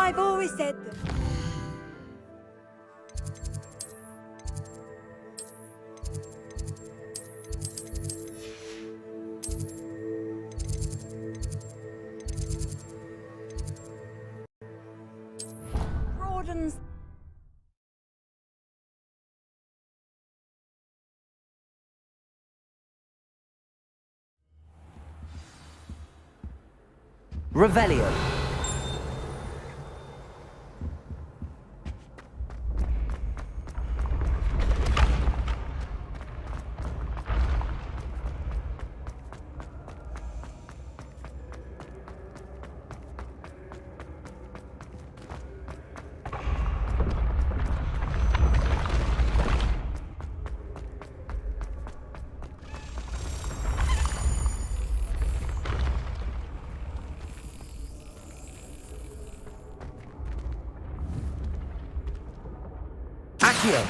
I've always said that. Broadens. Revelio. Accio.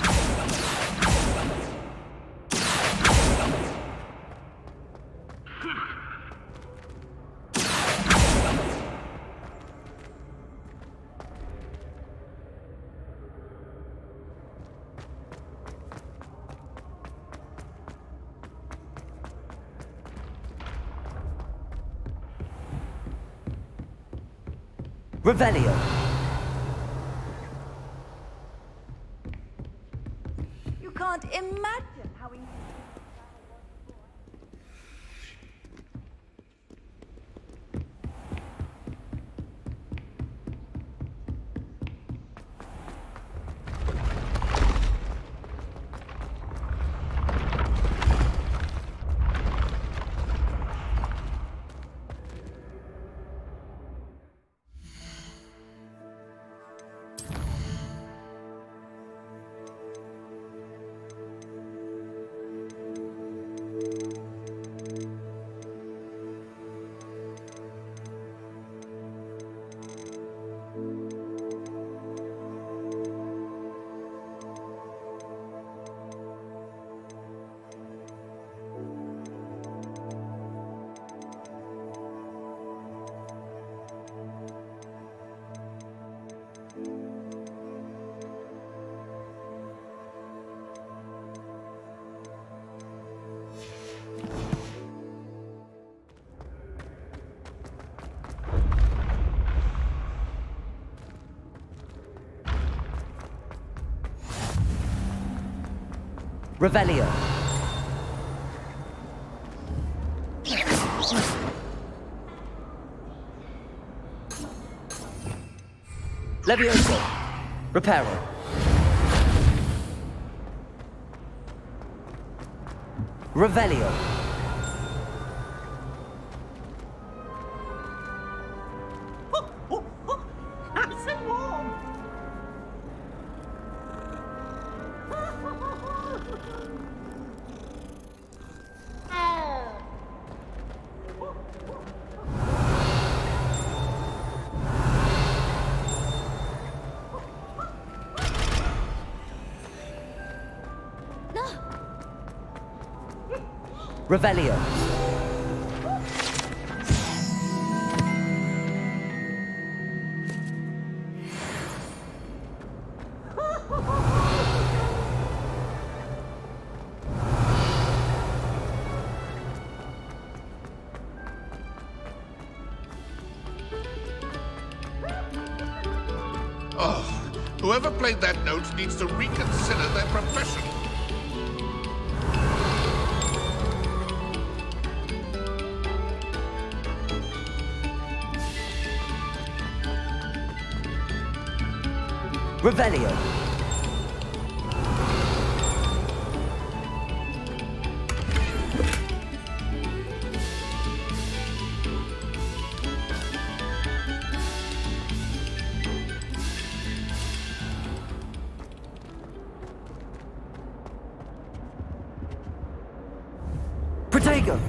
Revelio. You can't imagine how he... Revelio. Levioso. Reparo. Revelio. Nice and warm. Revelio. Oh, whoever played that note needs to reconsider their profession. Revelio. Protego.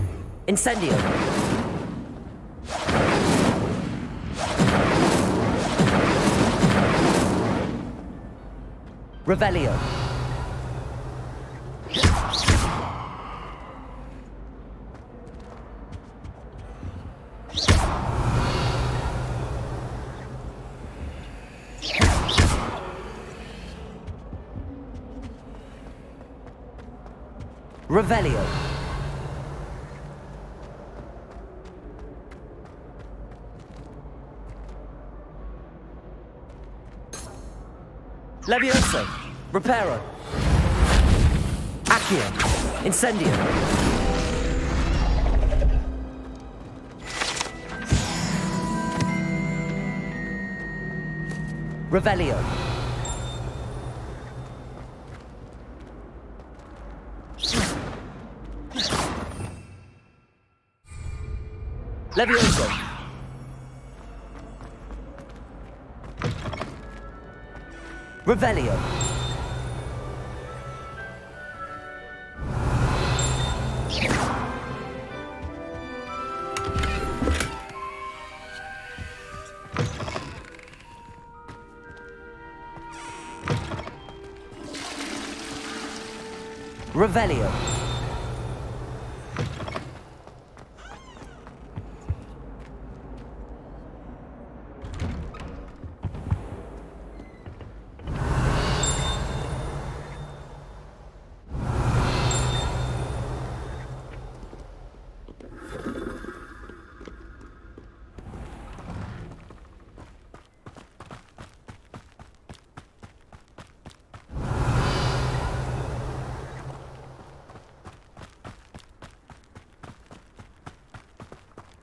Incendio. Revelio. Revelio. Levioso. Reparo. Accio. Incendio. Revelio. Levioso. Revelio. Revelio.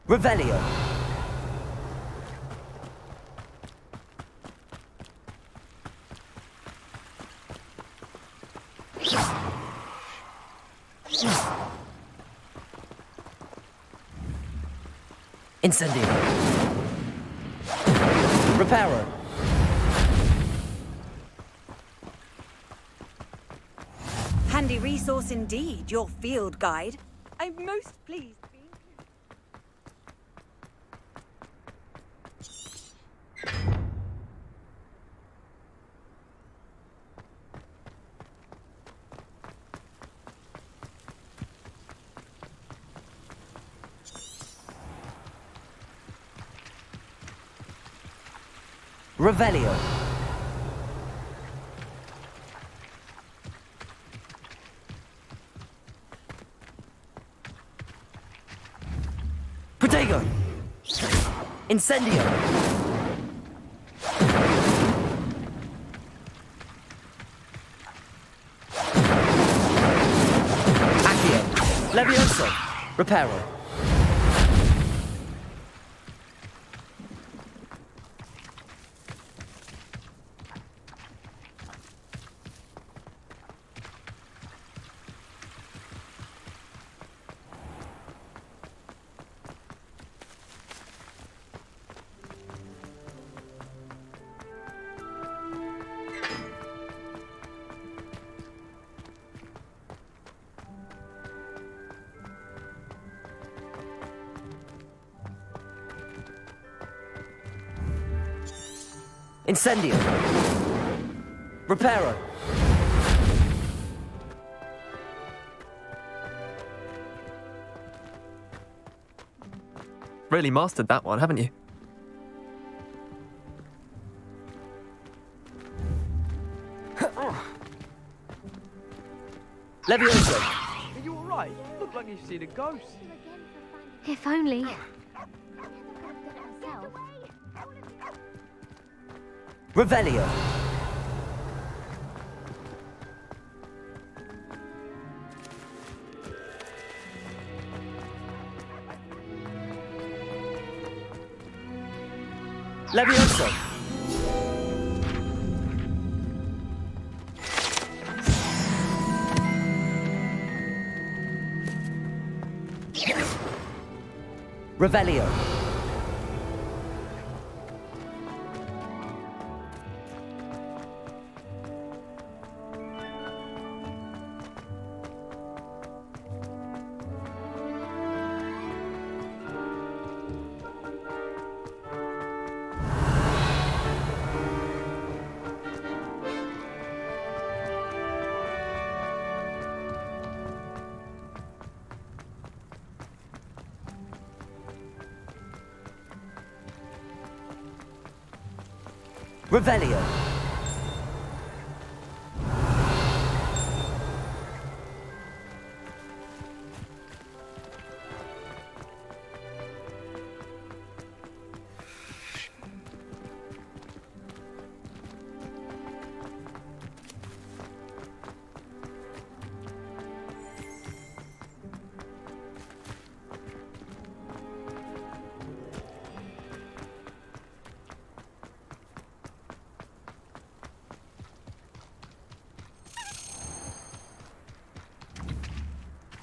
Revelio. Incendio. Reparo. Handy resource indeed, your field guide. I'm most pleased. Revelio. Protego. Incendio. Accio. Levioso. Reparo. Incendio. Reparo. Really mastered that one, haven't you? Levioso. Are you alright? Look like you've seen a ghost. If only. Revelio. Levioso. Revelio. Revelio.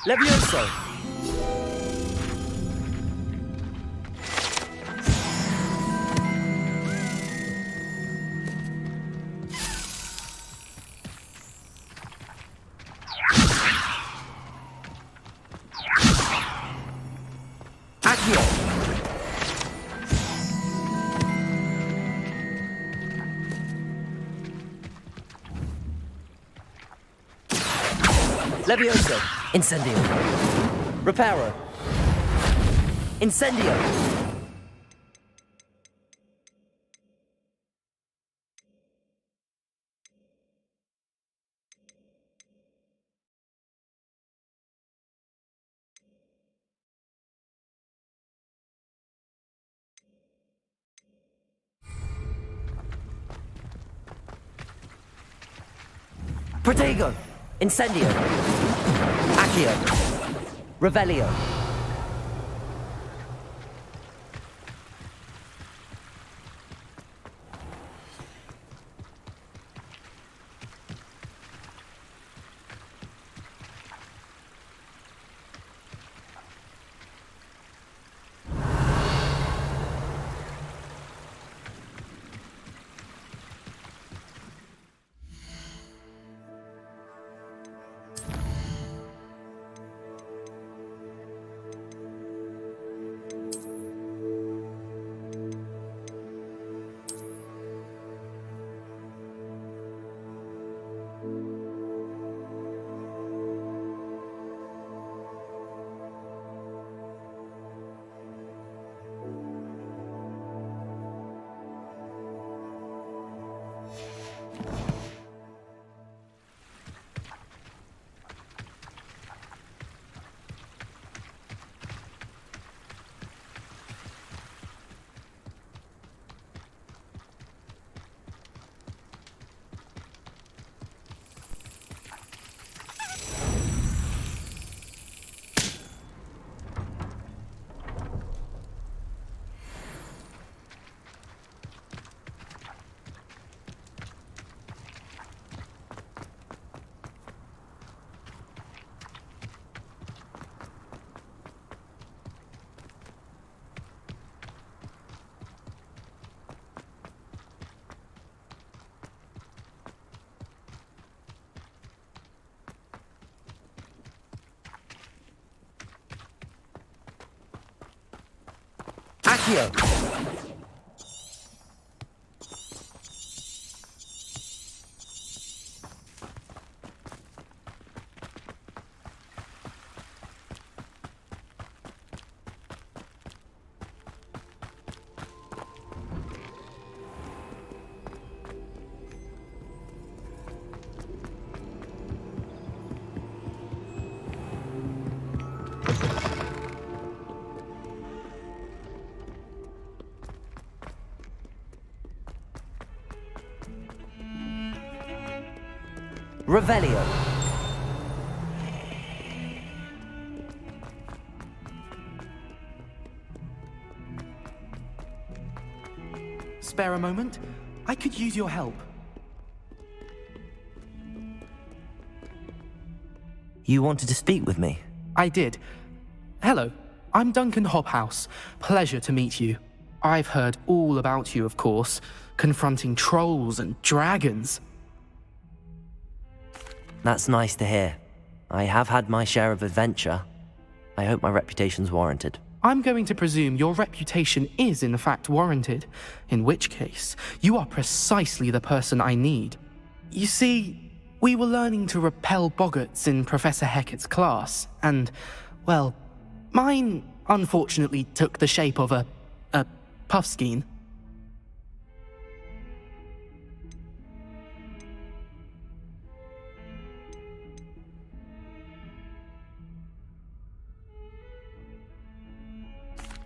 Levioso! Accio! Levioso! Incendio! Reparo! Incendio! Protego! Incendio! Accio! Revelio! Accio! Revelio! Spare a moment? I could use your help. You wanted to speak with me? I did. Hello, I'm Duncan Hobhouse. Pleasure to meet you. I've heard all about you, of course, confronting trolls and dragons. That's nice to hear. I have had my share of adventure. I hope my reputation's warranted. I'm going to presume your reputation is in fact warranted, in which case, you are precisely the person I need. You see, we were learning to repel boggarts in Professor Hecat's class, and, well, mine unfortunately took the shape of a puffskein.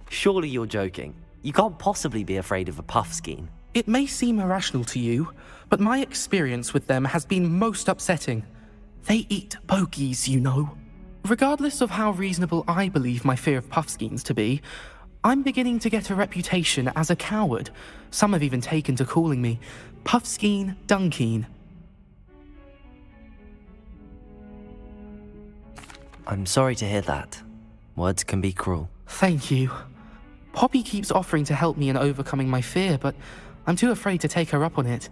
Surely you're joking. You can't possibly be afraid of a puffskein. It may seem irrational to you, but my experience with them has been most upsetting. They eat bogies, you know. Regardless of how reasonable I believe my fear of puffskeins to be, I'm beginning to get a reputation as a coward. Some have even taken to calling me Puffskeen Dunkeen. I'm sorry to hear that. Words can be cruel. Thank you. Poppy keeps offering to help me in overcoming my fear, but I'm too afraid to take her up on it.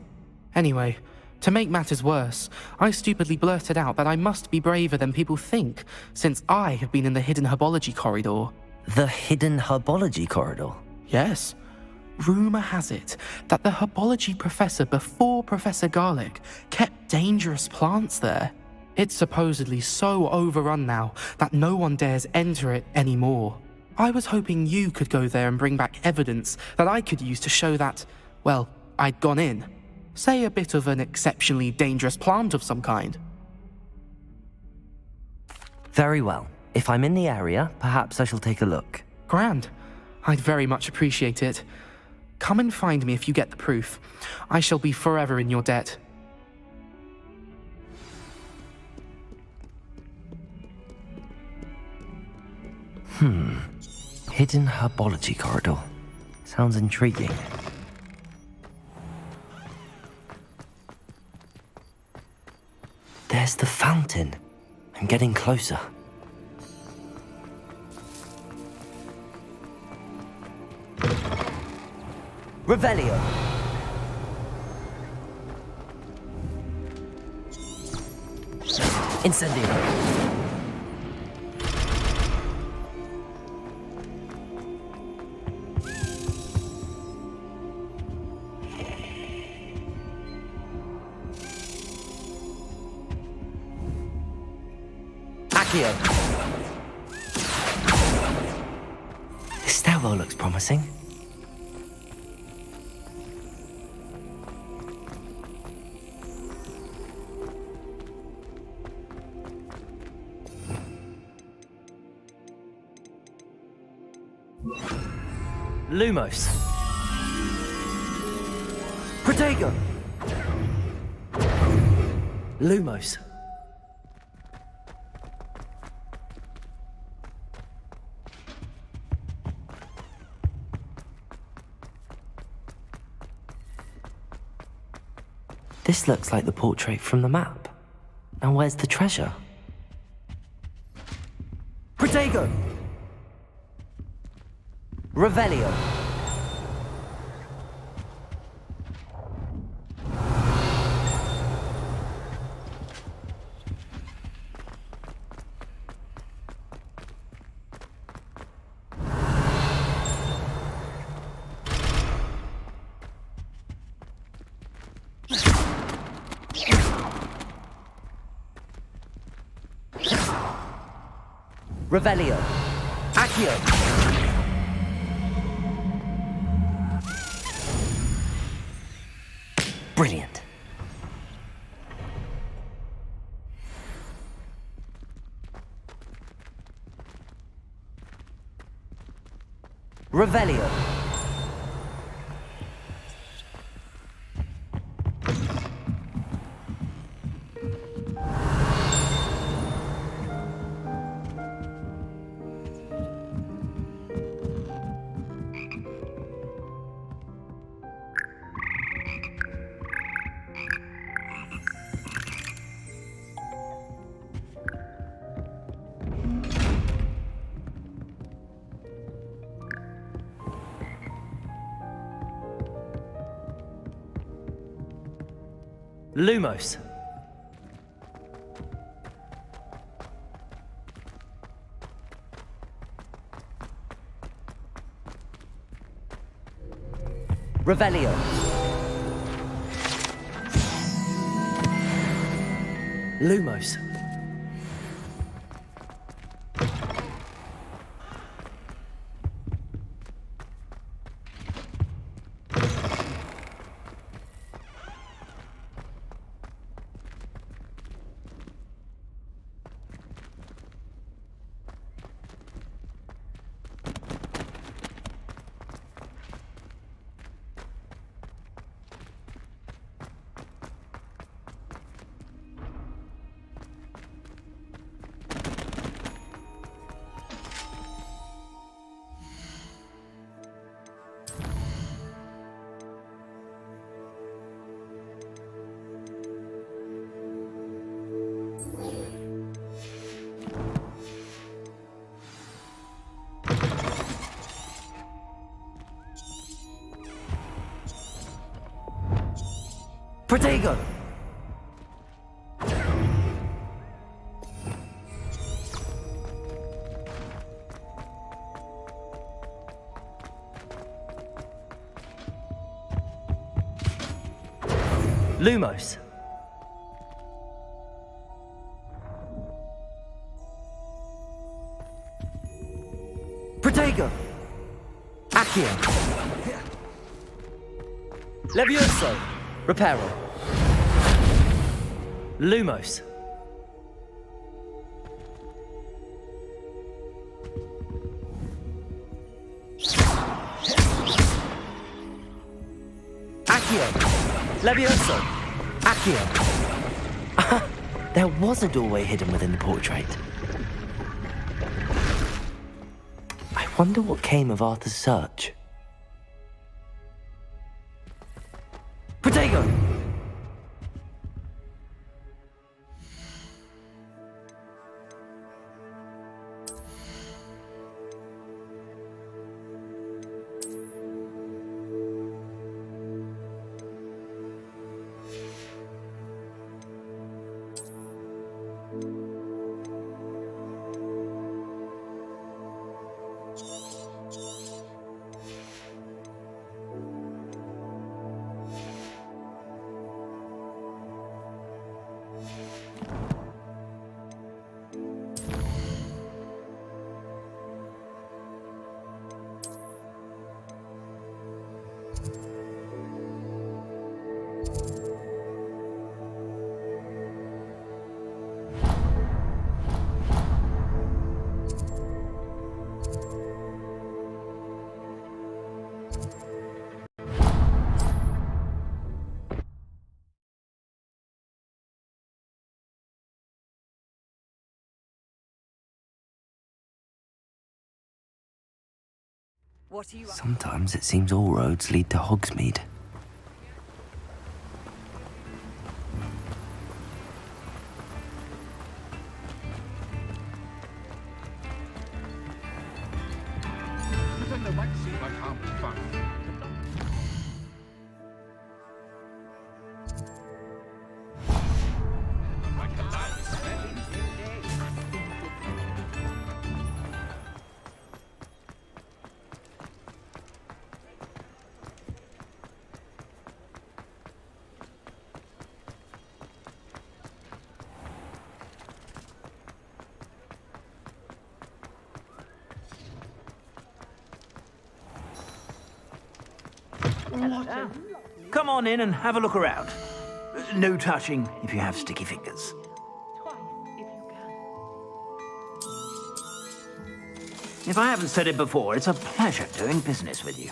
Anyway, to make matters worse, I stupidly blurted out that I must be braver than people think, since I have been in the hidden herbology corridor. The hidden herbology corridor? Yes. Rumour has it that the herbology professor before Professor Garlic kept dangerous plants there. It's supposedly so overrun now that no one dares enter it anymore. I was hoping you could go there and bring back evidence that I could use to show that, well, I'd gone in. Say a bit of an exceptionally dangerous plant of some kind. Very well. If I'm in the area, perhaps I shall take a look. Grand. I'd very much appreciate it. Come and find me if you get the proof. I shall be forever in your debt. Hidden herbology corridor. Sounds intriguing. There's the fountain. I'm getting closer. Revelio. Incendio. Accio. This stairwell looks promising. Lumos. Protego. Lumos. This looks like the portrait from the map. Now where's the treasure? Protego! Revelio. Revelio. Accio. Brilliant. Revelio. Lumos. Revelio. Lumos. Protego! Lumos. Protego! Accio! Levioso! Reparo! Lumos! Accio! Levioso! Accio! There was a doorway hidden within the portrait. I wonder what came of Arthur's search. Protego! What are you up to? Sometimes it seems all roads lead to Hogsmeade. Then they might seem like harmless fun. Like a live smell. Come on in and have a look around. No touching if you have sticky fingers. Twice, if you can. If I haven't said it before, it's a pleasure doing business with you.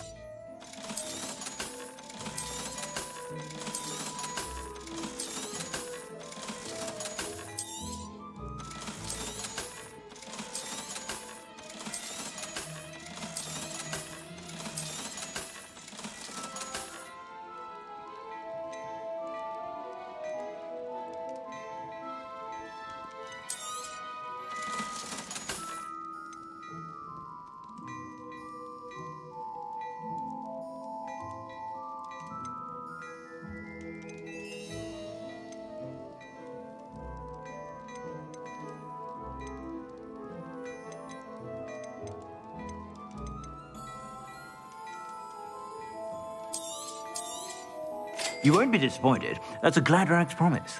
You won't be disappointed. That's a Gladrag's promise.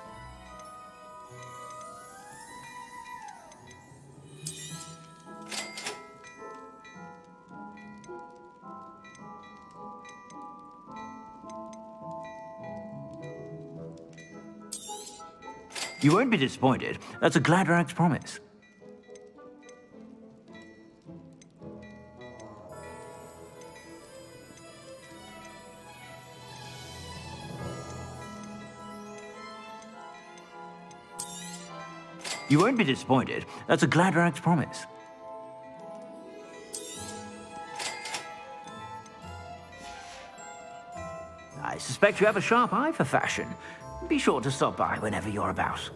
You won't be disappointed. That's a Gladrag's promise. You won't be disappointed. That's a Gladrag's promise. I suspect you have a sharp eye for fashion. Be sure to stop by whenever you're about.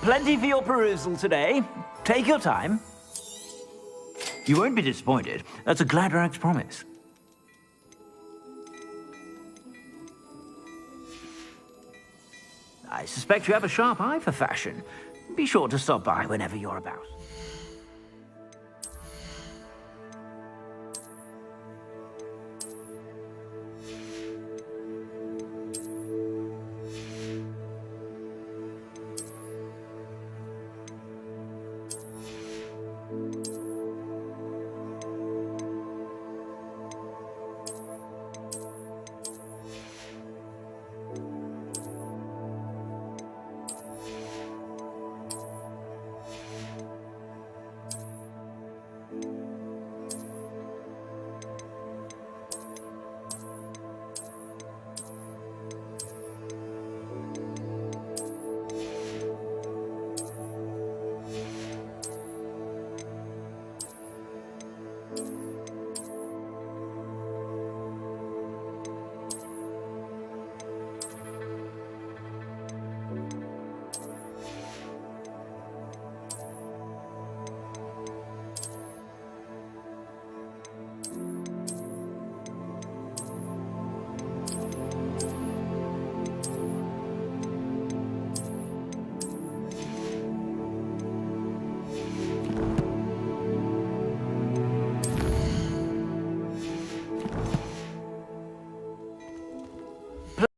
Plenty for your perusal today. Take your time. You won't be disappointed. That's a Gladrag's promise. I suspect you have a sharp eye for fashion. Be sure to stop by whenever you're about.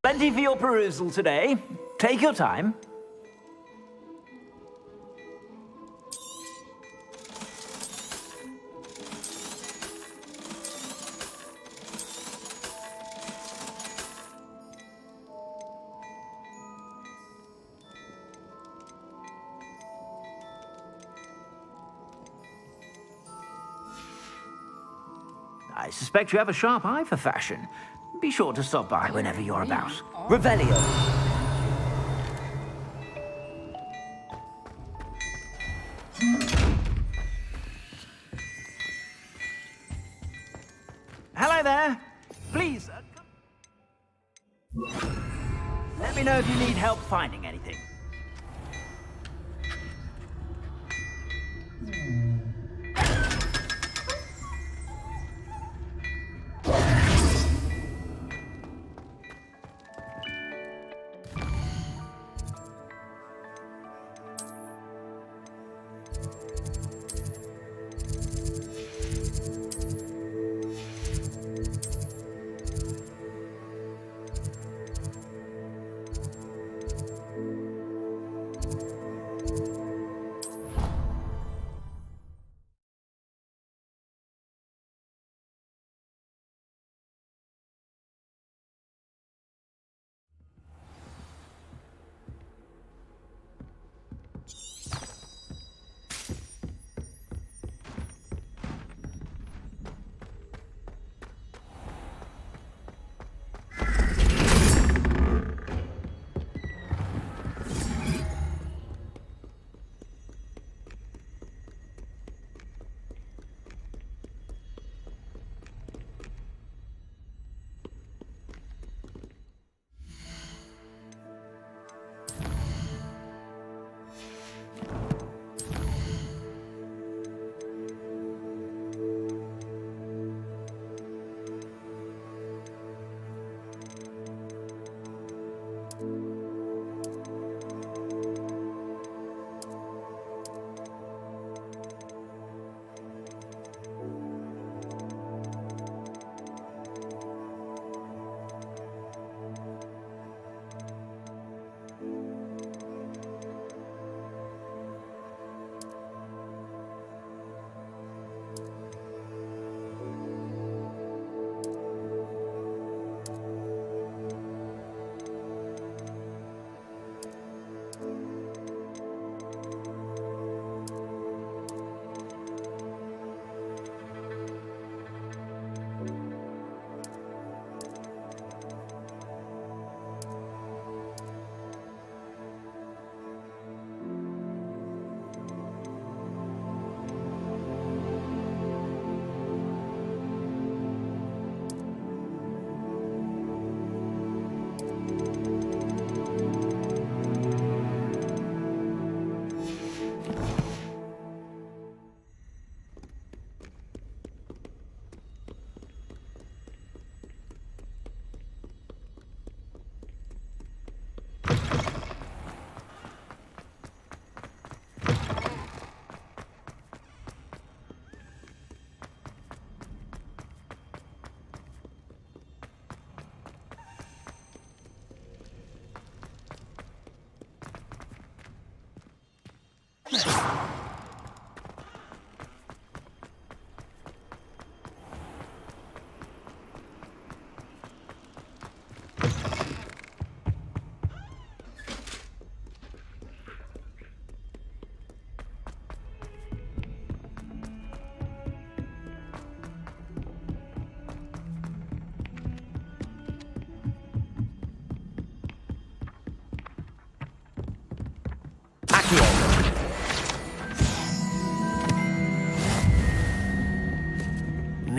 Plenty for your perusal today. Take your time. I suspect you have a sharp eye for fashion. Be sure to stop by whenever you're about. Revelio. Hello there. Please, let me know if you need help finding anything.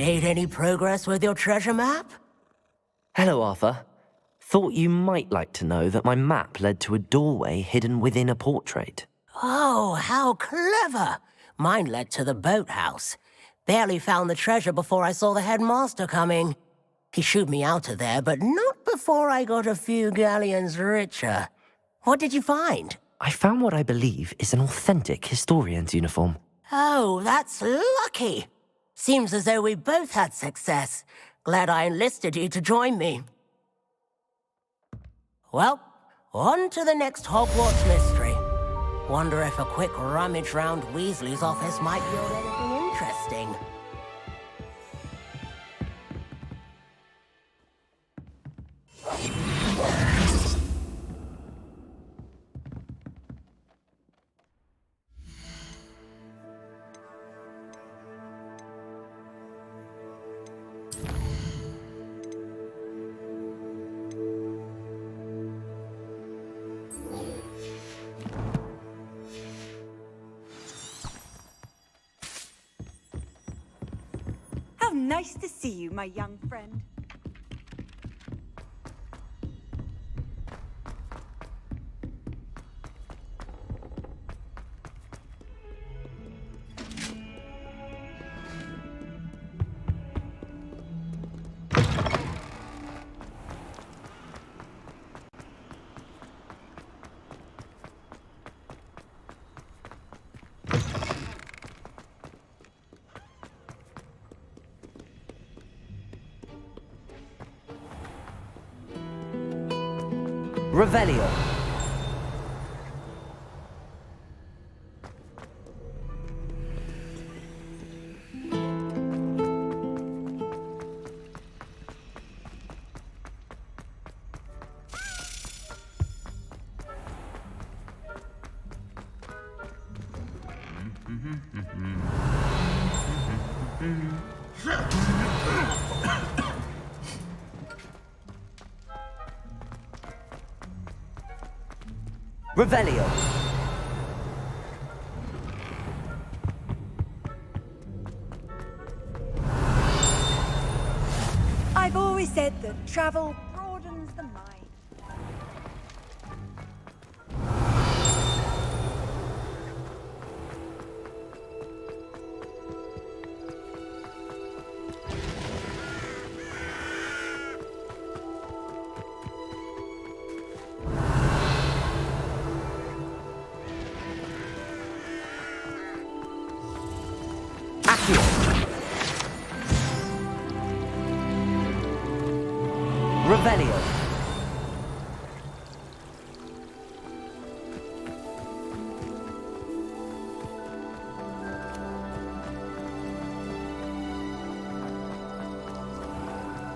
Made any progress with your treasure map? Hello, Arthur. Thought you might like to know that my map led to a doorway hidden within a portrait. Oh, how clever! Mine led to the boathouse. Barely found the treasure before I saw the headmaster coming. He shooed me out of there, but not before I got a few galleons richer. What did you find? I found what I believe is an authentic historian's uniform. Oh, that's lucky. Seems as though we both had success. Glad I enlisted you to join me. Well, on to the next Hogwarts mystery. Wonder if a quick rummage round Weasley's office might yield anything interesting. How nice to see you, my young friend. Revelio. Revelio. I've always said that travel broadens the mind. Revelio.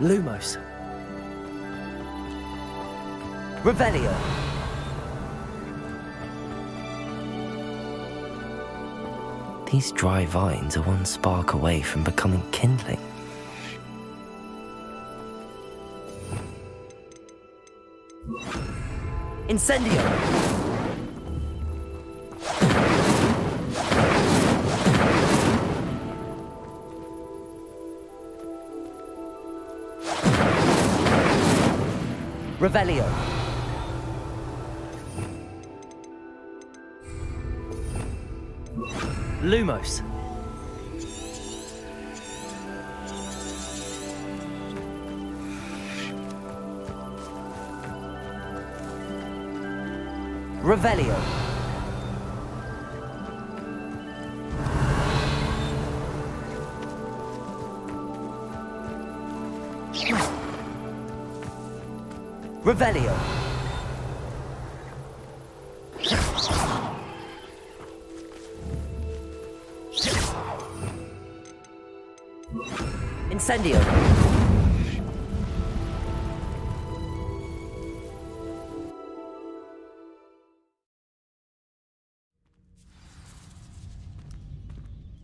Lumos. Revelio. These dry vines are one spark away from becoming kindling. Incendio! Revelio. Lumos. Revelio. Revelio. Incendio!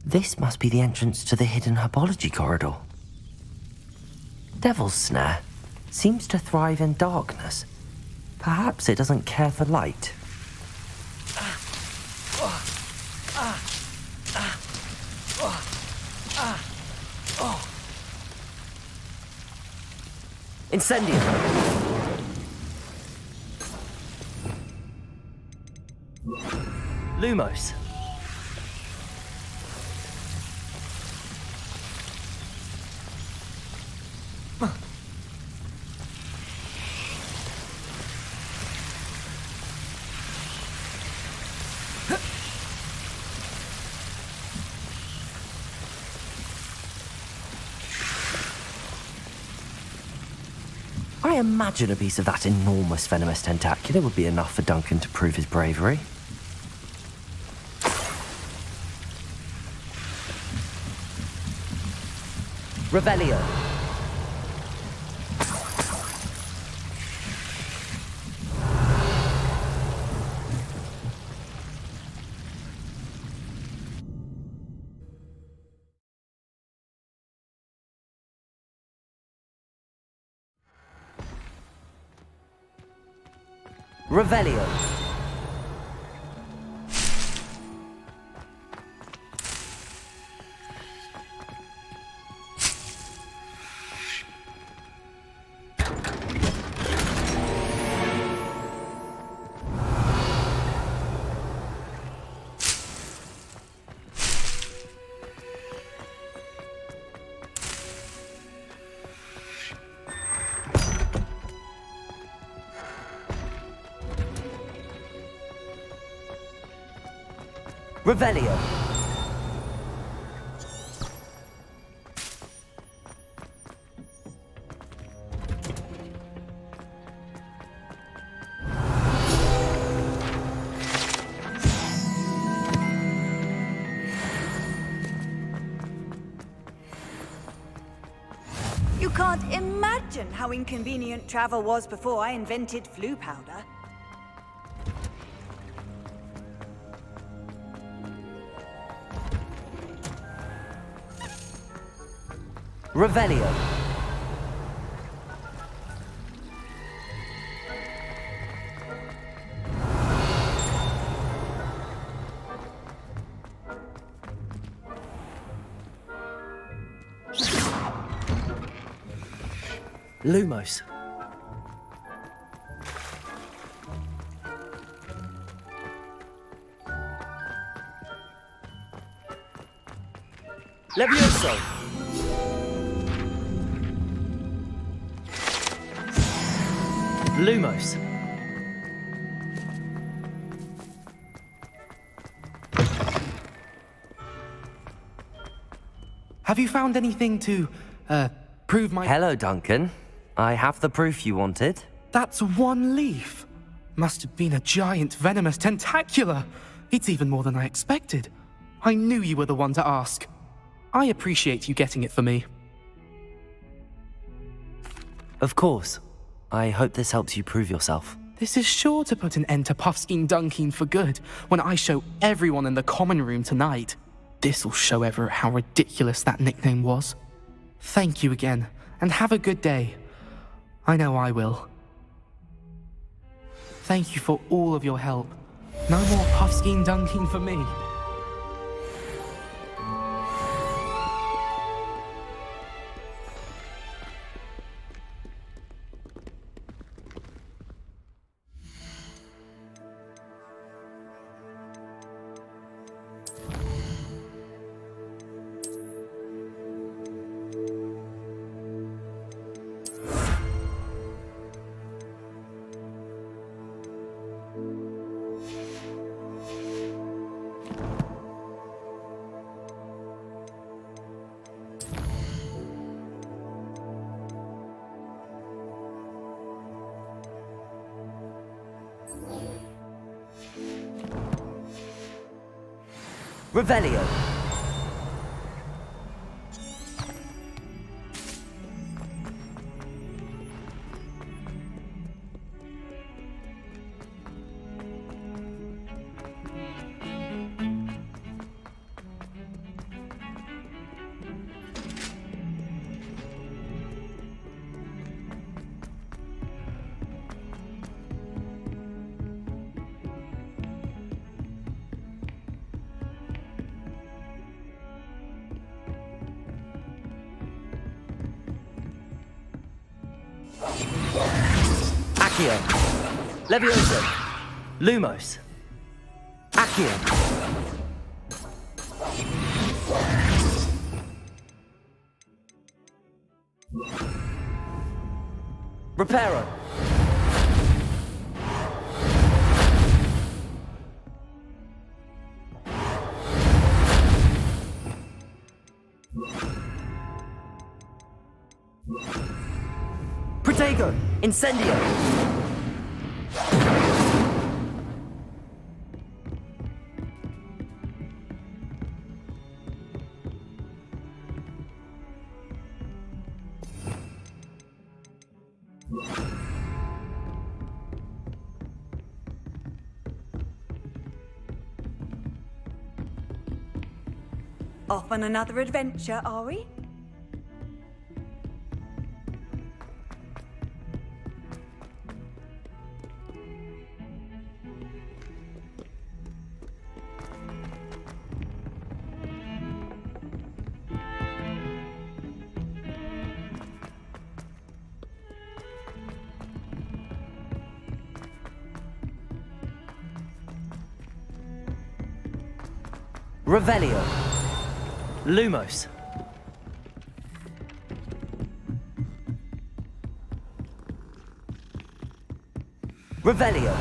This must be the entrance to the hidden herbology corridor. Devil's Snare seems to thrive in darkness. Perhaps it doesn't care for light. Incendio! Lumos. I imagine a piece of that enormous venomous tentacula would be enough for Duncan to prove his bravery. Revelio. Revelio. Revelio. You can't imagine how inconvenient travel was before I invented flu powder. Revelio. Lumos. Levioso. Lumos. Have you found anything to, prove my... Hello, Duncan. I have the proof you wanted. That's one leaf. Must have been a giant venomous tentacula. It's even more than I expected. I knew you were the one to ask. I appreciate you getting it for me. Of course. I hope this helps you prove yourself. This is sure to put an end to Puffskein Dunkeen for good when I show everyone in the common room tonight. This'll show Everett how ridiculous that nickname was. Thank you again, and have a good day. I know I will. Thank you for all of your help. No more Puffskein Dunkeen for me. Revelio. Accio. Levioso. Lumos. Accio. Reparo. Protego. Incendio. Off on another adventure, are we? Revelio. Lumos. Revelio.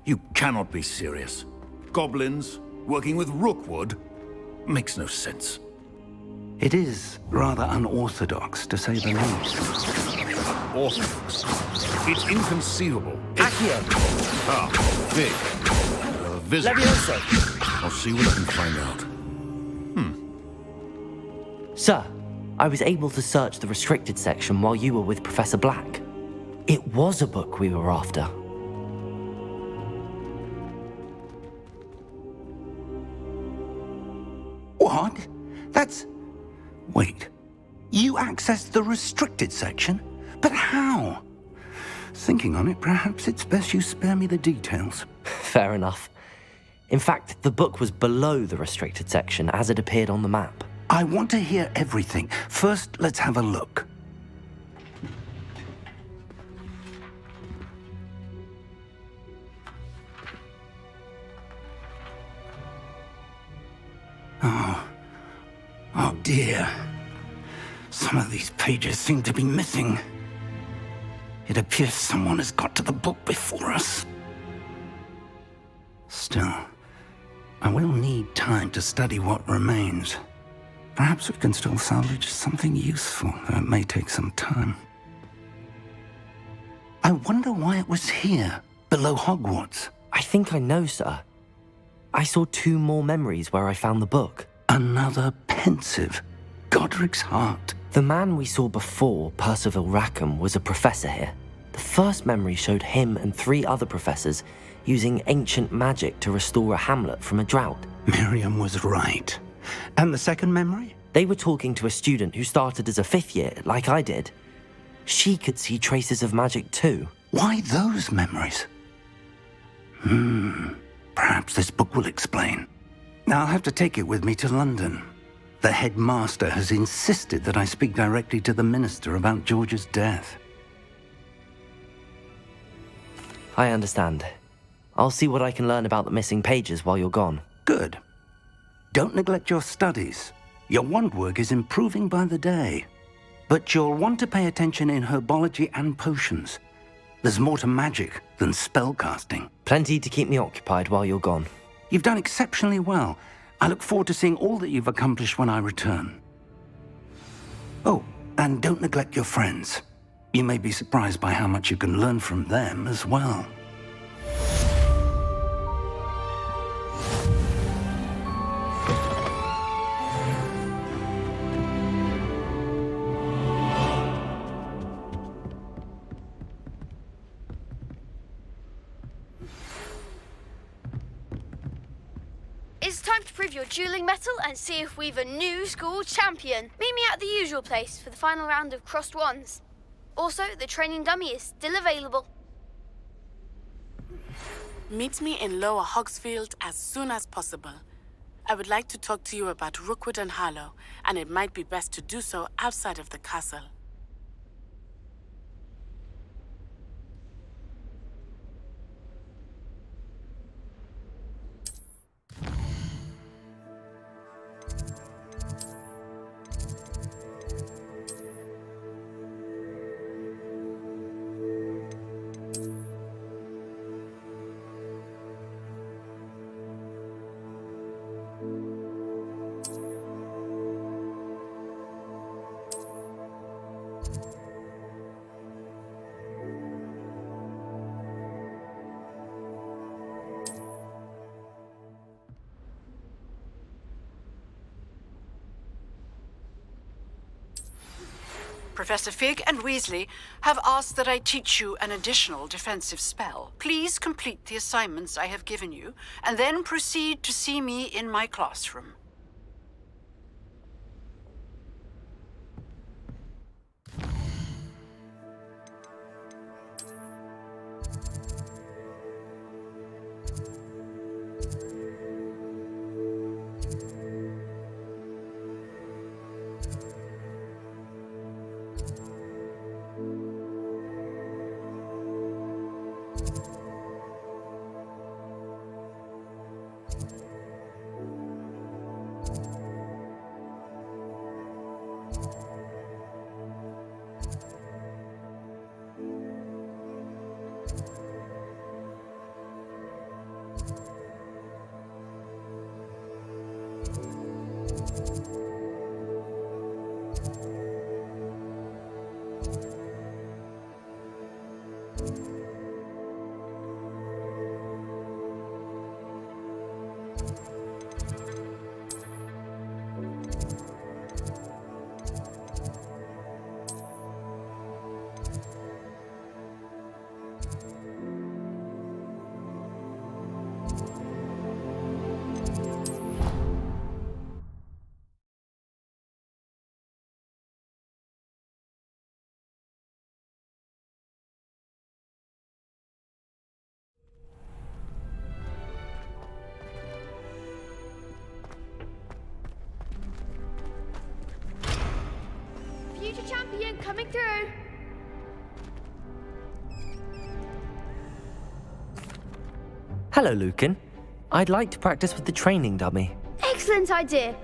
You cannot be serious. Goblins working with Rookwood makes no sense. It is rather unorthodox, to say the least. Orthodox. It's inconceivable. Accio. Ah, big. Visit. Levioso. I'll see what I can find out. Sir, I was able to search the restricted section while you were with Professor Black. It was a book we were after. What? That's... Wait. You accessed the restricted section? But how? Thinking on it, perhaps it's best you spare me the details. Fair enough. In fact, the book was below the restricted section as it appeared on the map. I want to hear everything. First, let's have a look. Oh dear. Some of these pages seem to be missing. It appears someone has got to the book before us. Still, I will need time to study what remains. Perhaps we can still salvage something useful, though it may take some time. I wonder why it was here, below Hogwarts. I think I know, sir. I saw 2 more memories where I found the book. Another pensive. Godric's heart. The man we saw before, Percival Rackham, was a professor here. The first memory showed him and 3 other professors using ancient magic to restore a hamlet from a drought. Miriam was right. And the second memory? They were talking to a student who started as a 5th year, like I did. She could see traces of magic too. Why those memories? Perhaps this book will explain. Now I'll have to take it with me to London. The headmaster has insisted that I speak directly to the minister about George's death. I understand. I'll see what I can learn about the missing pages while you're gone. Good. Don't neglect your studies. Your wand work is improving by the day. But you'll want to pay attention in herbology and potions. There's more to magic than spellcasting. Plenty to keep me occupied while you're gone. You've done exceptionally well. I look forward to seeing all that you've accomplished when I return. Oh, and don't neglect your friends. You may be surprised by how much you can learn from them as well. time to prove your dueling mettle and see if we've a new school champion. Meet me at the usual place for the final round of crossed wands. Also, the training dummy is still available. Meet me in Lower Hogsfield as soon as possible. I would like to talk to you about Rookwood and Harlow, and it might be best to do so outside of the castle. Professor Fig and Weasley have asked that I teach you an additional defensive spell. Please complete the assignments I have given you, and then proceed to see me in my classroom. Future champion coming through. Hello, Lucan. I'd like to practice with the training dummy. Excellent idea.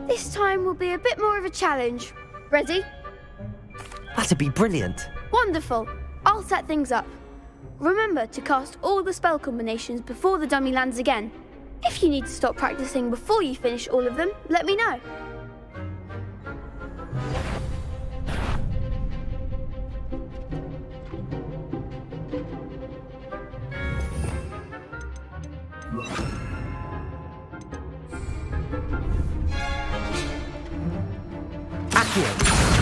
This time will be a bit more of a challenge. Ready? That'd be brilliant. Wonderful. I'll set things up. Remember to cast all the spell combinations before the dummy lands again. If you need to stop practicing before you finish all of them, let me know. Accio,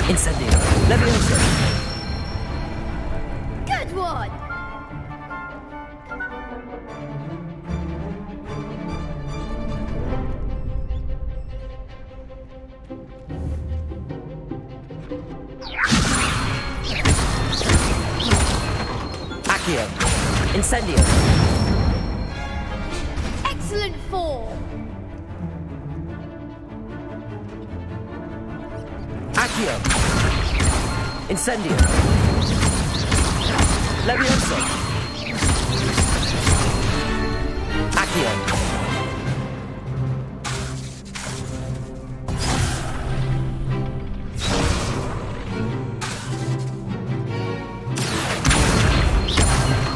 Incendio, Levioso. Good one! Accio, Incendio. Excellent form! Accio, Incendio. Levioso. Accio.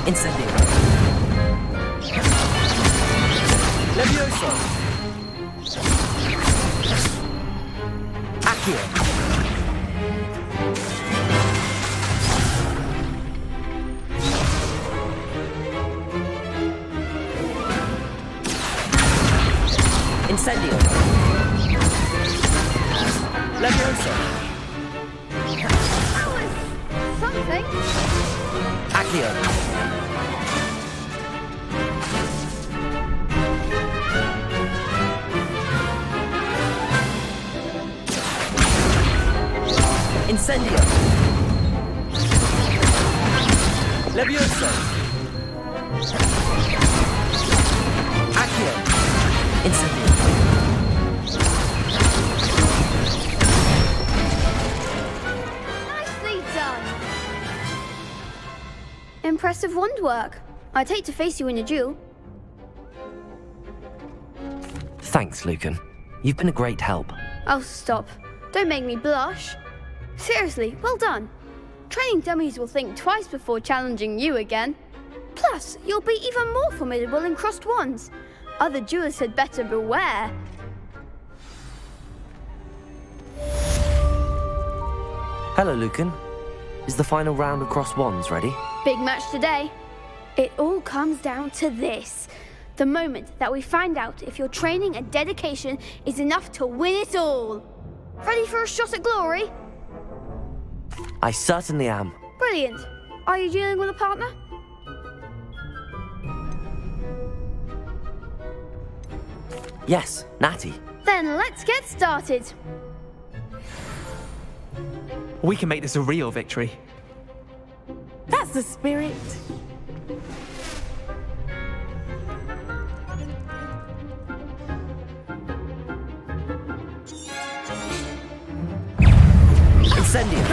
Incendio. Levioso. Accio. Incendio. Levioso. That was something. Accio. Incendio! Levioso! Accio! Incendio! Nicely done! Impressive wand work. I'd hate to face you in a duel. Thanks, Lucan. You've been a great help. Oh, stop. Don't make me blush. Seriously, well done. Training dummies will think twice before challenging you again. Plus, you'll be even more formidable in crossed wands. Other duelists had better beware. Hello, Lucan. Is the final round of crossed wands ready? Big match today. It all comes down to this. The moment that we find out if your training and dedication is enough to win it all. Ready for a shot at glory? I certainly am. Brilliant. Are you dealing with a partner? Yes, Natty. Then let's get started. We can make this a real victory. That's the spirit. Incendio!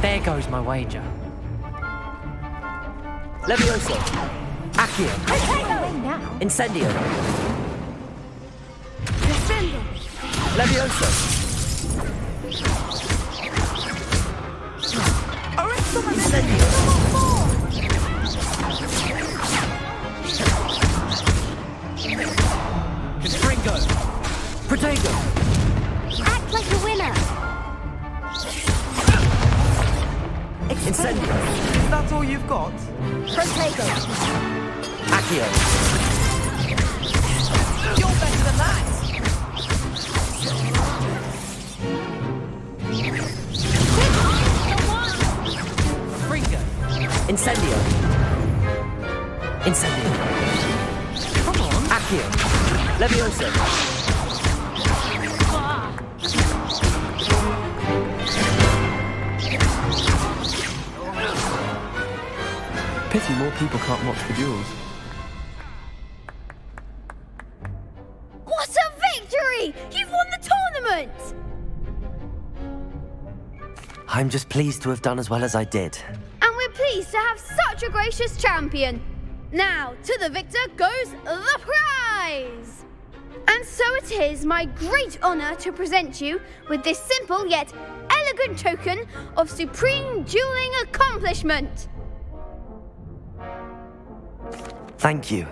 There goes my wager. Levioso! Accio! Incendio! Levioso! Incendio! Confringo! Protego! Act like a winner. Incendio! Is that all you've got? Protego. Accio! You're better than that. Fringo! Incendio! Incendio! Come on! Accio! Levioso! Pity more people can't watch the duels. What a victory! You've won the tournament! I'm just pleased to have done as well as I did. And we're pleased to have such a gracious champion. Now, to the victor goes the prize! And so it is my great honour to present you with this simple yet elegant token of supreme dueling accomplishment. Thank you.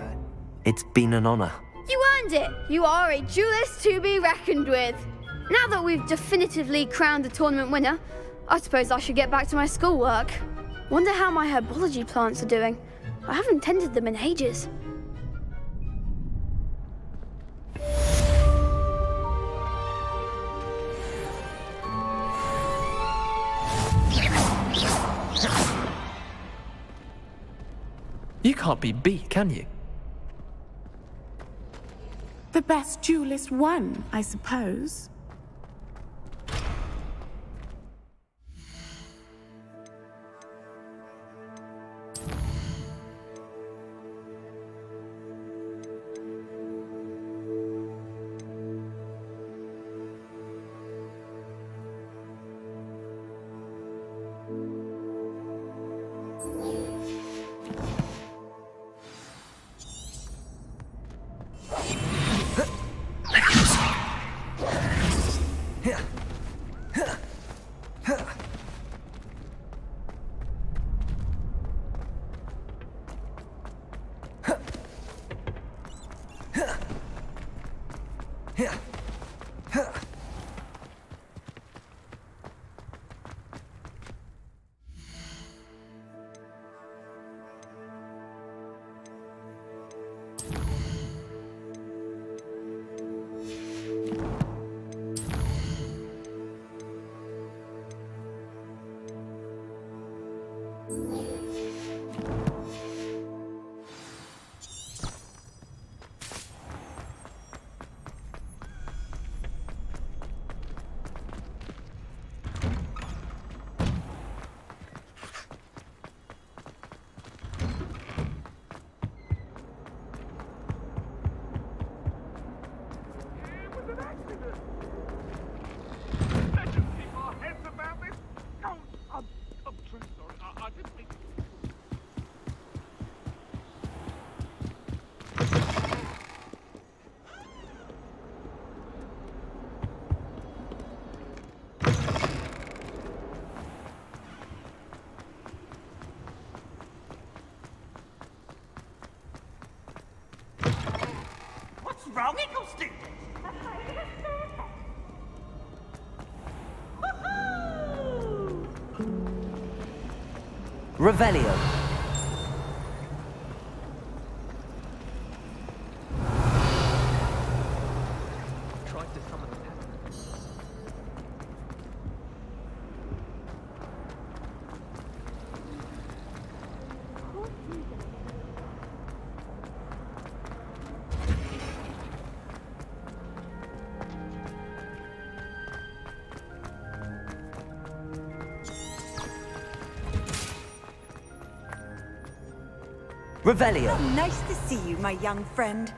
It's been an honor. You earned it. You are a duelist to be reckoned with. Now that we've definitively crowned the tournament winner, I suppose I should get back to my schoolwork. Wonder how my herbology plants are doing. I haven't tended them in ages. You can't be beat, can you? The best duelist won, I suppose. Let's just keep our heads about this. Oh, I'm truly sorry. I didn't mean... What's wrong, Eccleston? Revelio. Tried to summon it. Revelio. Oh, nice to see you, my young friend.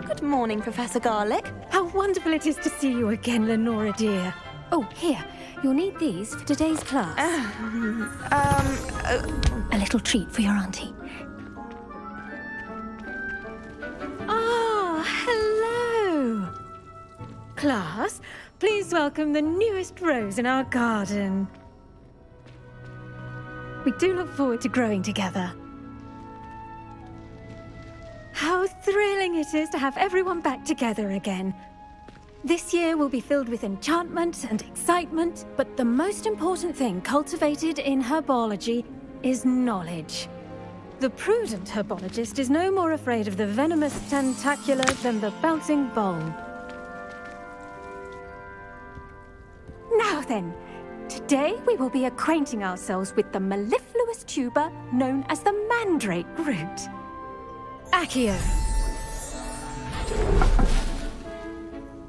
Good morning, Professor Garlick. How wonderful it is to see you again, Lenora dear. Oh, here. You'll need these for today's class. A little treat for your auntie. Ah, hello. Class, please welcome the newest rose in our garden. We do look forward to growing together. How thrilling it is to have everyone back together again. This year will be filled with enchantment and excitement, but the most important thing cultivated in herbology is knowledge. The prudent herbologist is no more afraid of the venomous tentacula than the bouncing bulb. Now then, today we will be acquainting ourselves with the mellifluous tuber known as the mandrake root. Accio.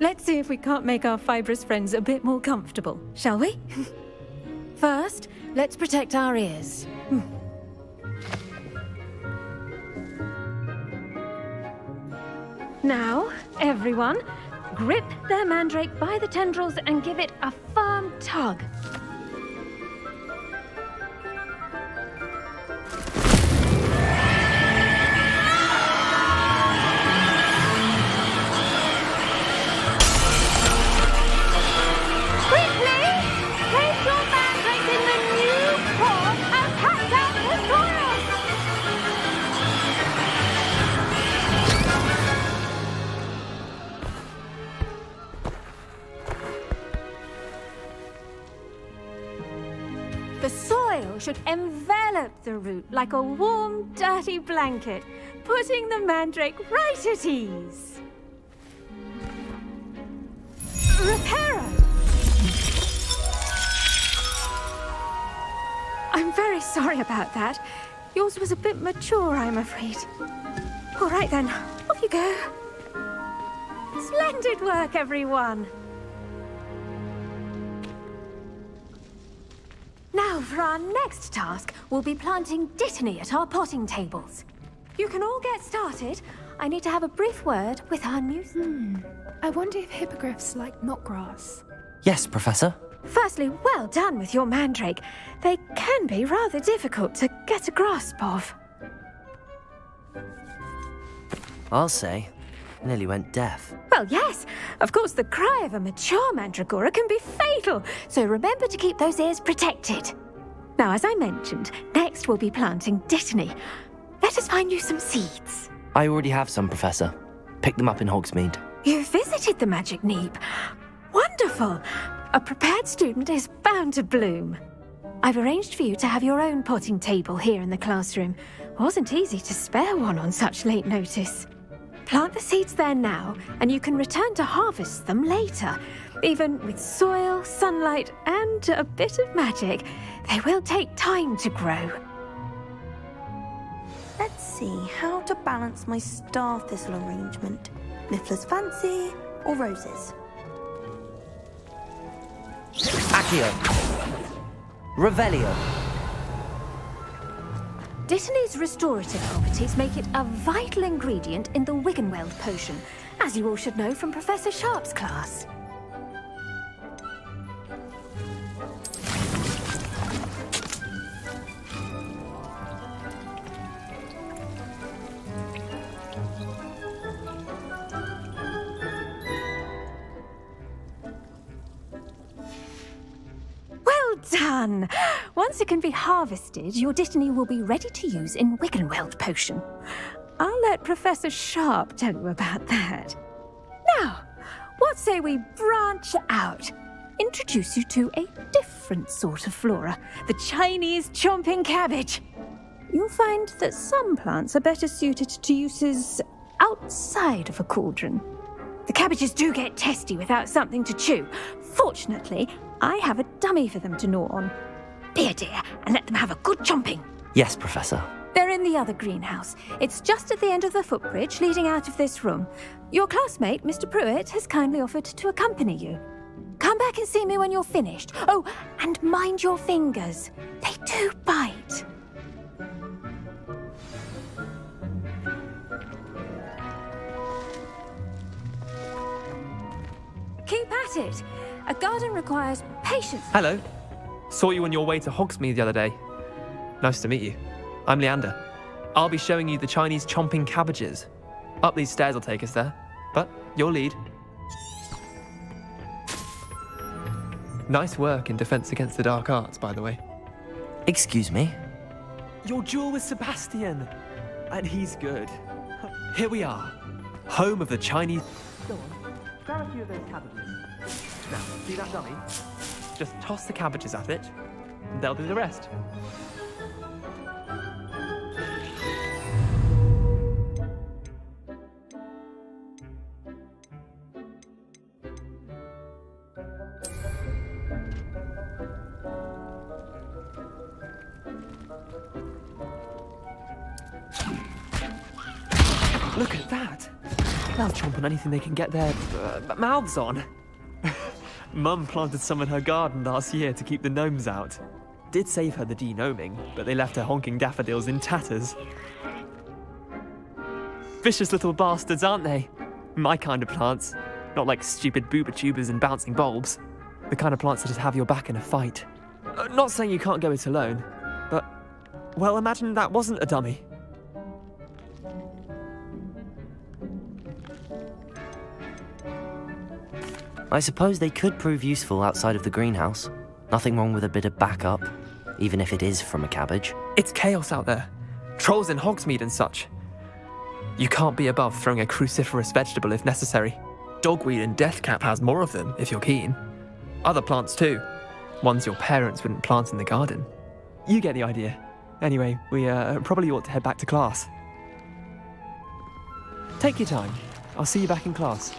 Let's see if we can't make our fibrous friends a bit more comfortable, shall we? First, let's protect our ears. Now, everyone, grip their mandrake by the tendrils and give it a firm tug. The soil should envelop the root like a warm, dirty blanket, putting the mandrake right at ease. Reparo! I'm very sorry about that. Yours was a bit mature, I'm afraid. All right then, off you go. Splendid work, everyone. Now, for our next task, we'll be planting dittany at our potting tables. You can all get started. I need to have a brief word with our new... I wonder if hippogriffs like knotgrass. Yes, Professor. Firstly, well done with your mandrake. They can be rather difficult to get a grasp of. I'll say. Nearly went deaf. Well, yes. Of course, the cry of a mature mandragora can be fatal, so remember to keep those ears protected. Now, as I mentioned, next we'll be planting dittany. Let us find you some seeds. I already have some, Professor. Picked them up in Hogsmeade. You visited the Magic Neep. Wonderful. A prepared student is bound to bloom. I've arranged for you to have your own potting table here in the classroom. Wasn't easy to spare one on such late notice. Plant the seeds there now, and you can return to harvest them later. Even with soil, sunlight, and a bit of magic, they will take time to grow. Let's see how to balance my star thistle arrangement. Miffler's fancy, or roses? Accio. Revelio. Dittany's restorative properties make it a vital ingredient in the Wiggenweld potion, as you all should know from Professor Sharp's class. Done! Once it can be harvested, your Dittany will be ready to use in Wiggenweld potion. I'll let Professor Sharp tell you about that. Now, what say we branch out? Introduce you to a different sort of flora, the Chinese chomping cabbage. You'll find that some plants are better suited to uses outside of a cauldron. The cabbages do get testy without something to chew. Fortunately, I have a dummy for them to gnaw on. Be a dear and let them have a good chomping. Yes, Professor. They're in the other greenhouse. It's just at the end of the footbridge leading out of this room. Your classmate, Mr. Pruitt, has kindly offered to accompany you. Come back and see me when you're finished. Oh, and mind your fingers. They do bite. Keep at it. A garden requires patience. Hello. Saw you on your way to Hogsmeade the other day. Nice to meet you. I'm Leander. I'll be showing you the Chinese chomping cabbages. Up these stairs will take us there, but your lead. Nice work in Defense Against the Dark Arts, by the way. Excuse me? Your duel with Sebastian. And he's good. Here we are. Home of the Chinese... Go on. Grab a few of those cabbages. Now, see that dummy? Just toss the cabbages at it, and they'll do the rest. Look at that! They'll chomp on anything they can get their mouths on. Mum planted some in her garden last year to keep the gnomes out. Did save her the de-gnoming, but they left her honking daffodils in tatters. Vicious little bastards, aren't they? My kind of plants. Not like stupid booba tubers and bouncing bulbs. The kind of plants that just have your back in a fight. Not saying you can't go it alone, but... well, imagine that wasn't a dummy. I suppose they could prove useful outside of the greenhouse. Nothing wrong with a bit of backup, even if it is from a cabbage. It's chaos out there. Trolls in Hogsmeade and such. You can't be above throwing a cruciferous vegetable if necessary. Dogweed and deathcap has more of them, if you're keen. Other plants too. Ones your parents wouldn't plant in the garden. You get the idea. Anyway, we probably ought to head back to class. Take your time. I'll see you back in class.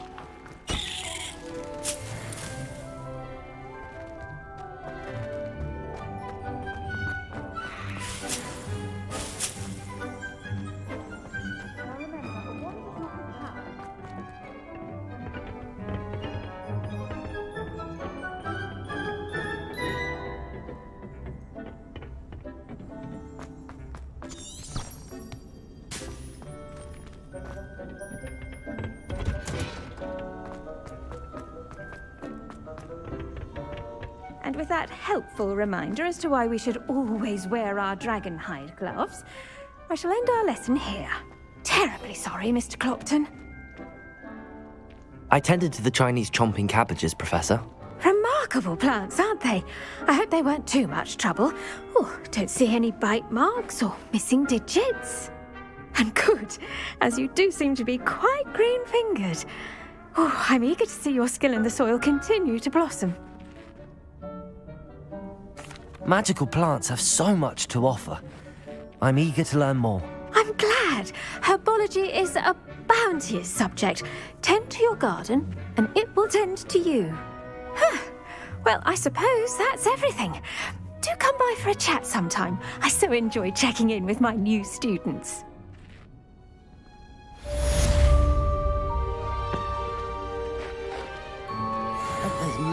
And with that helpful reminder as to why we should always wear our dragon hide gloves, I shall end our lesson here. Terribly sorry, Mr. Clopton. I tended to the Chinese chomping cabbages, Professor. Remarkable plants, aren't they? I hope they weren't too much trouble. Oh, don't see any bite marks or missing digits. And good, as you do seem to be quite green-fingered. Oh, I'm eager to see your skill in the soil continue to blossom. Magical plants have so much to offer. I'm eager to learn more. I'm glad. Herbology is a bounteous subject. Tend to your garden, and it will tend to you. Well, I suppose that's everything. Do come by for a chat sometime. I so enjoy checking in with my new students.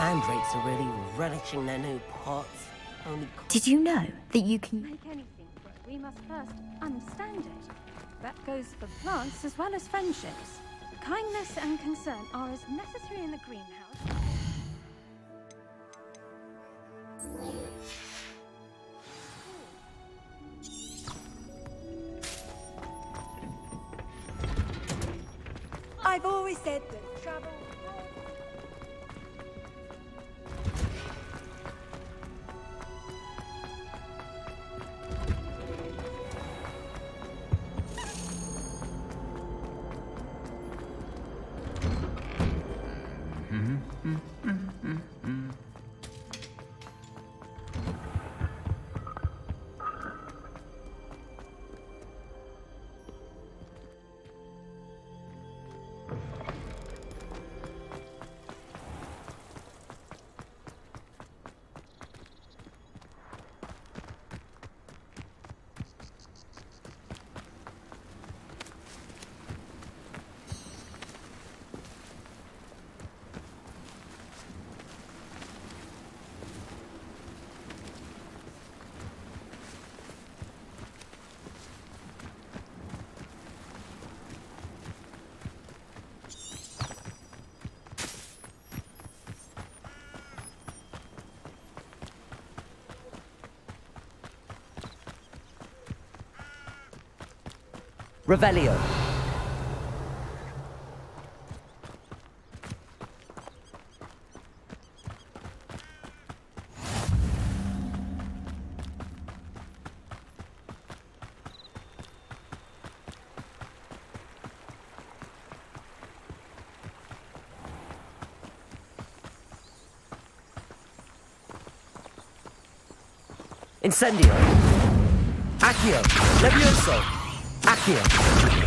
mandrakes are really relishing their new pots. Only Did you know that you can Make anything grow, we must first understand it. That goes for plants as well as friendships. Kindness and concern are as necessary in the greenhouse. I've always said that travel... Revelio. Incendio. Accio. Levioso. Accio.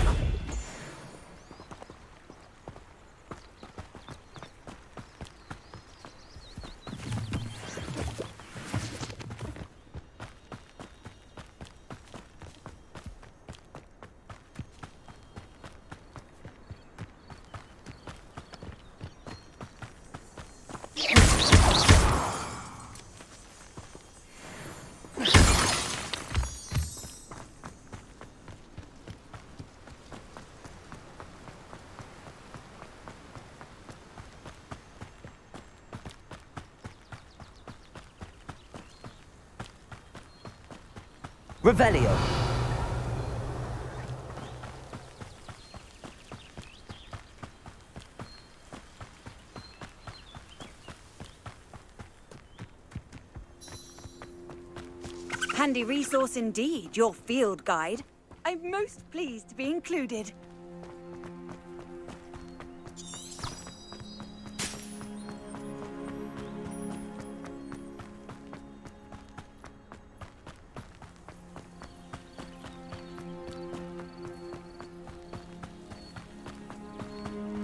Revelio. Handy resource indeed, your field guide. I'm most pleased to be included.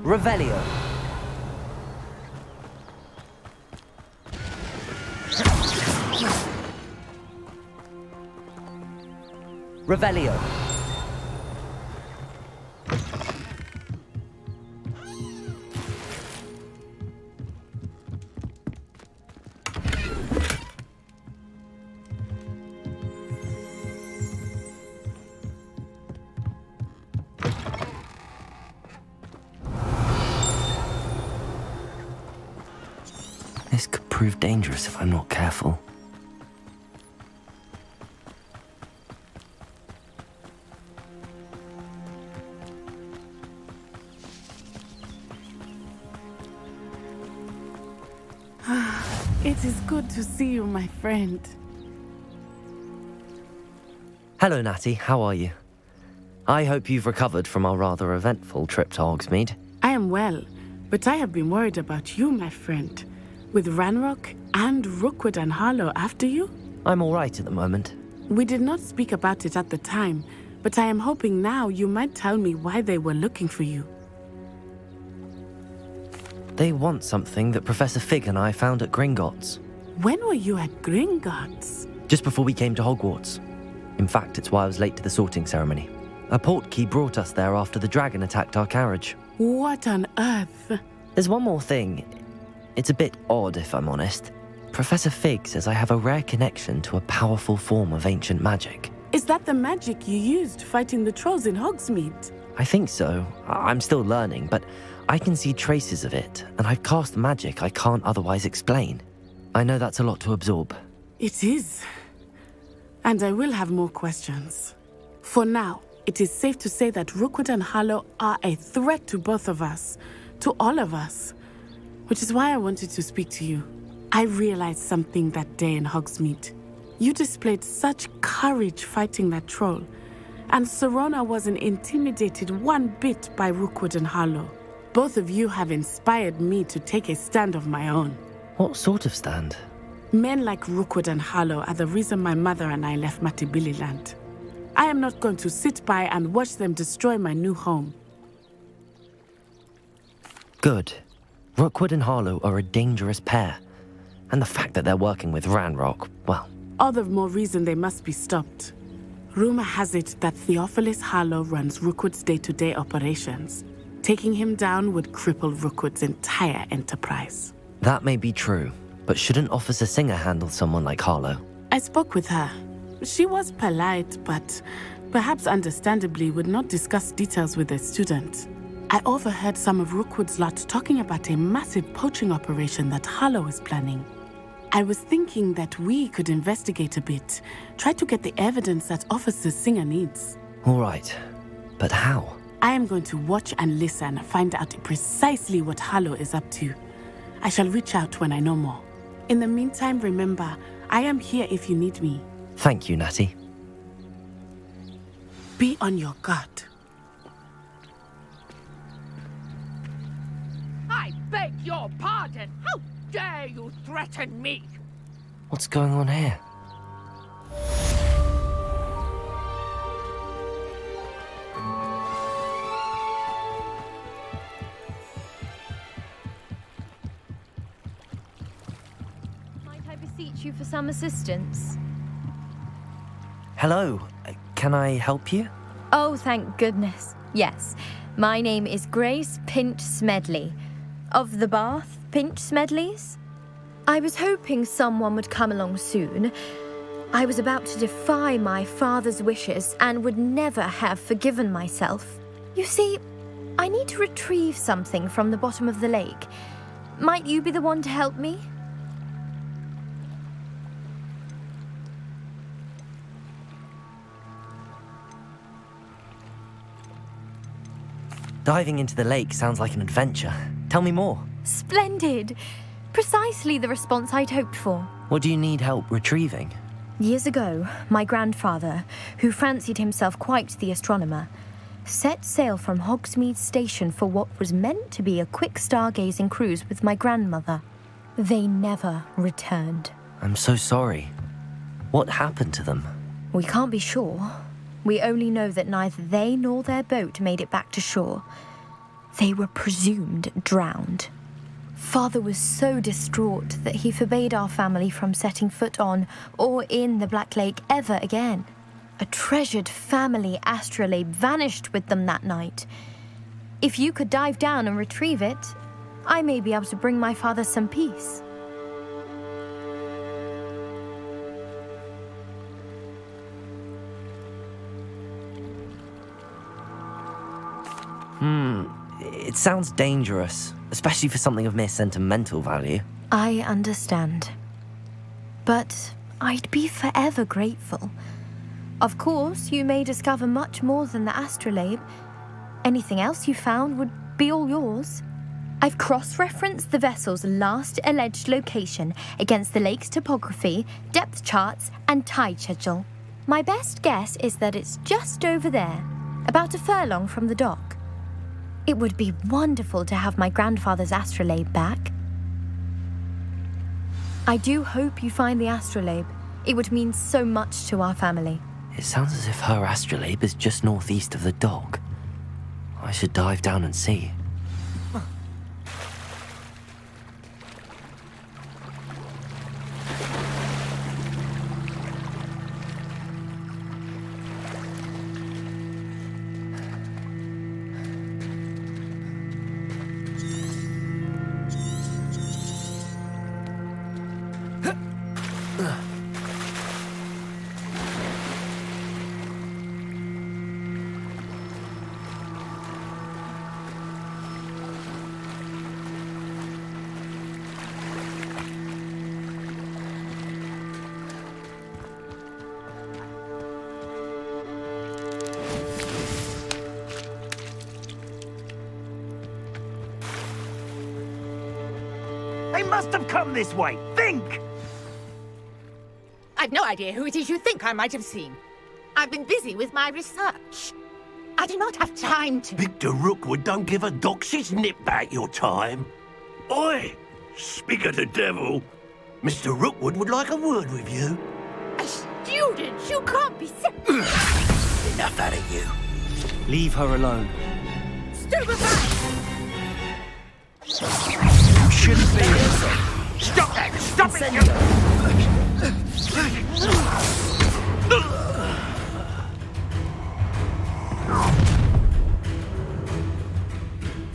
Revelio. Revelio. This could prove dangerous if I'm not careful. It is good to see you, my friend. Hello, Natty. How are you? I hope you've recovered from our rather eventful trip to Hogsmeade. I am well, but I have been worried about you, my friend. With Ranrock and Rookwood and Harlow after you? I'm all right at the moment. We did not speak about it at the time, but I am hoping now you might tell me why they were looking for you. They want something that Professor Fig and I found at Gringotts. When were you at Gringotts? Just before we came to Hogwarts. In fact, it's why I was late to the sorting ceremony. A portkey brought us there after the dragon attacked our carriage. What on earth? There's one more thing. It's a bit odd, if I'm honest. Professor Fig says I have a rare connection to a powerful form of ancient magic. Is that the magic you used fighting the trolls in Hogsmeade? I think so. I'm still learning, but I can see traces of it, and I've cast magic I can't otherwise explain. I know that's a lot to absorb. It is. And I will have more questions. For now, it is safe to say that Rookwood and Harlow are a threat to both of us, to all of us. Which is why I wanted to speak to you. I realized something that day in Hogsmeade. You displayed such courage fighting that troll, and Serona wasn't intimidated one bit by Rookwood and Harlow. Both of you have inspired me to take a stand of my own. What sort of stand? Men like Rookwood and Harlow are the reason my mother and I left Matibili land. I am not going to sit by and watch them destroy my new home. Good. Rookwood and Harlow are a dangerous pair. And the fact that they're working with Ranrock, well... All the more reason they must be stopped. Rumor has it that Theophilus Harlow runs Rookwood's day-to-day operations. Taking him down would cripple Rookwood's entire enterprise. That may be true, but shouldn't Officer Singer handle someone like Harlow? I spoke with her. She was polite, but perhaps understandably would not discuss details with a student. I overheard some of Rookwood's lot talking about a massive poaching operation that Harlow is planning. I was thinking that we could investigate a bit, try to get the evidence that Officer Singer needs. All right, but how? I am going to watch and listen, find out precisely what Harlow is up to. I shall reach out when I know more. In the meantime, remember, I am here if you need me. Thank you, Natty. Be on your guard. I beg your pardon. How dare you threaten me? What's going on here? Might I beseech you for some assistance? Hello, can I help you? Oh, thank goodness. Yes. My name is Grace Pinch Smedley, of the Bath Pinch Smedleys. I was hoping someone would come along soon. I was about to defy my father's wishes and would never have forgiven myself. You see, I need to retrieve something from the bottom of the lake. Might you be the one to help me? Diving into the lake sounds like an adventure. Tell me more. Splendid! Precisely the response I'd hoped for. What do you need help retrieving? Years ago, my grandfather, who fancied himself quite the astronomer, set sail from Hogsmeade Station for what was meant to be a quick stargazing cruise with my grandmother. They never returned. I'm so sorry. What happened to them? We can't be sure. We only know that neither they nor their boat made it back to shore. They were presumed drowned. Father was so distraught that he forbade our family from setting foot on or in the Black Lake ever again. A treasured family astrolabe vanished with them that night. If you could dive down and retrieve it, I may be able to bring my father some peace. It sounds dangerous, especially for something of mere sentimental value. I understand. But I'd be forever grateful. Of course, you may discover much more than the astrolabe. Anything else you found would be all yours. I've cross-referenced the vessel's last alleged location against the lake's topography, depth charts, and tide schedule. My best guess is that it's just over there, about a furlong from the dock. It would be wonderful to have my grandfather's astrolabe back. I do hope you find the astrolabe. It would mean so much to our family. It sounds as if her astrolabe is just northeast of the dock. I should dive down and see. They must have come this way. Think! I've no idea who it is you think I might have seen. I've been busy with my research. I do not have time to... Victor Rookwood don't give a doxy's nip back your time. Oi! Speak of the devil. Mr. Rookwood would like a word with you. A student? You can't be Enough out of you. Leave her alone. Stupefy! You shouldn't be here. Stop that! Stop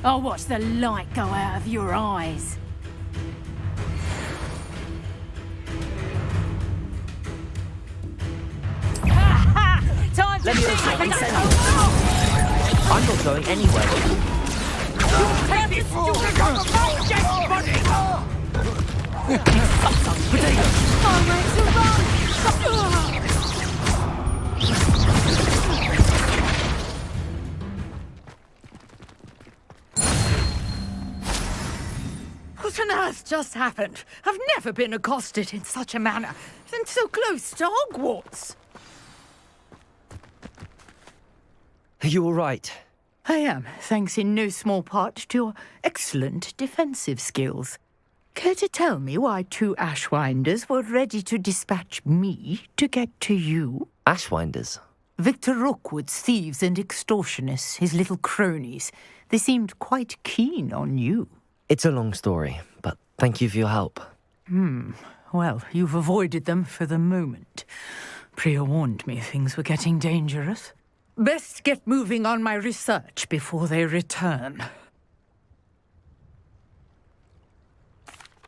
I'll watch the light go out of your eyes. Time Let me I'm not going anywhere. Take this! You become a dead body! I'm ready to run! What on earth just happened? I've never been accosted in such a manner, and so close to Hogwarts. Are you all right? I am, thanks in no small part to your excellent defensive skills. Care to tell me why 2 Ashwinders were ready to dispatch me to get to you? Ashwinders? Victor Rookwood's thieves and extortionists, his little cronies. They seemed quite keen on you. It's a long story, but thank you for your help. Well, you've avoided them for the moment. Priya warned me things were getting dangerous. Best get moving on my research before they return.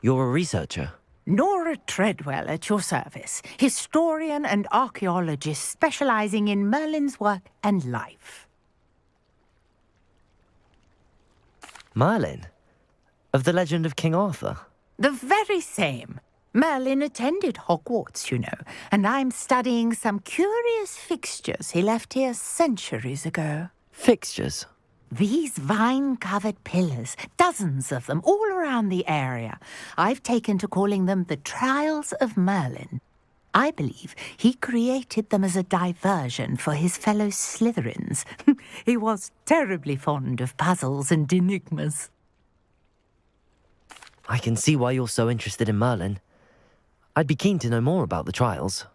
You're a researcher? Nora Treadwell at your service, historian and archaeologist specializing in Merlin's work and life. Merlin? Of the legend of King Arthur? The very same. Merlin attended Hogwarts, you know, and I'm studying some curious fixtures he left here centuries ago. Fixtures? These vine-covered pillars, dozens of them, all around the area. I've taken to calling them the Trials of Merlin. I believe he created them as a diversion for his fellow Slytherins. He was terribly fond of puzzles and enigmas. I can see why you're so interested in Merlin. I'd be keen to know more about the trials.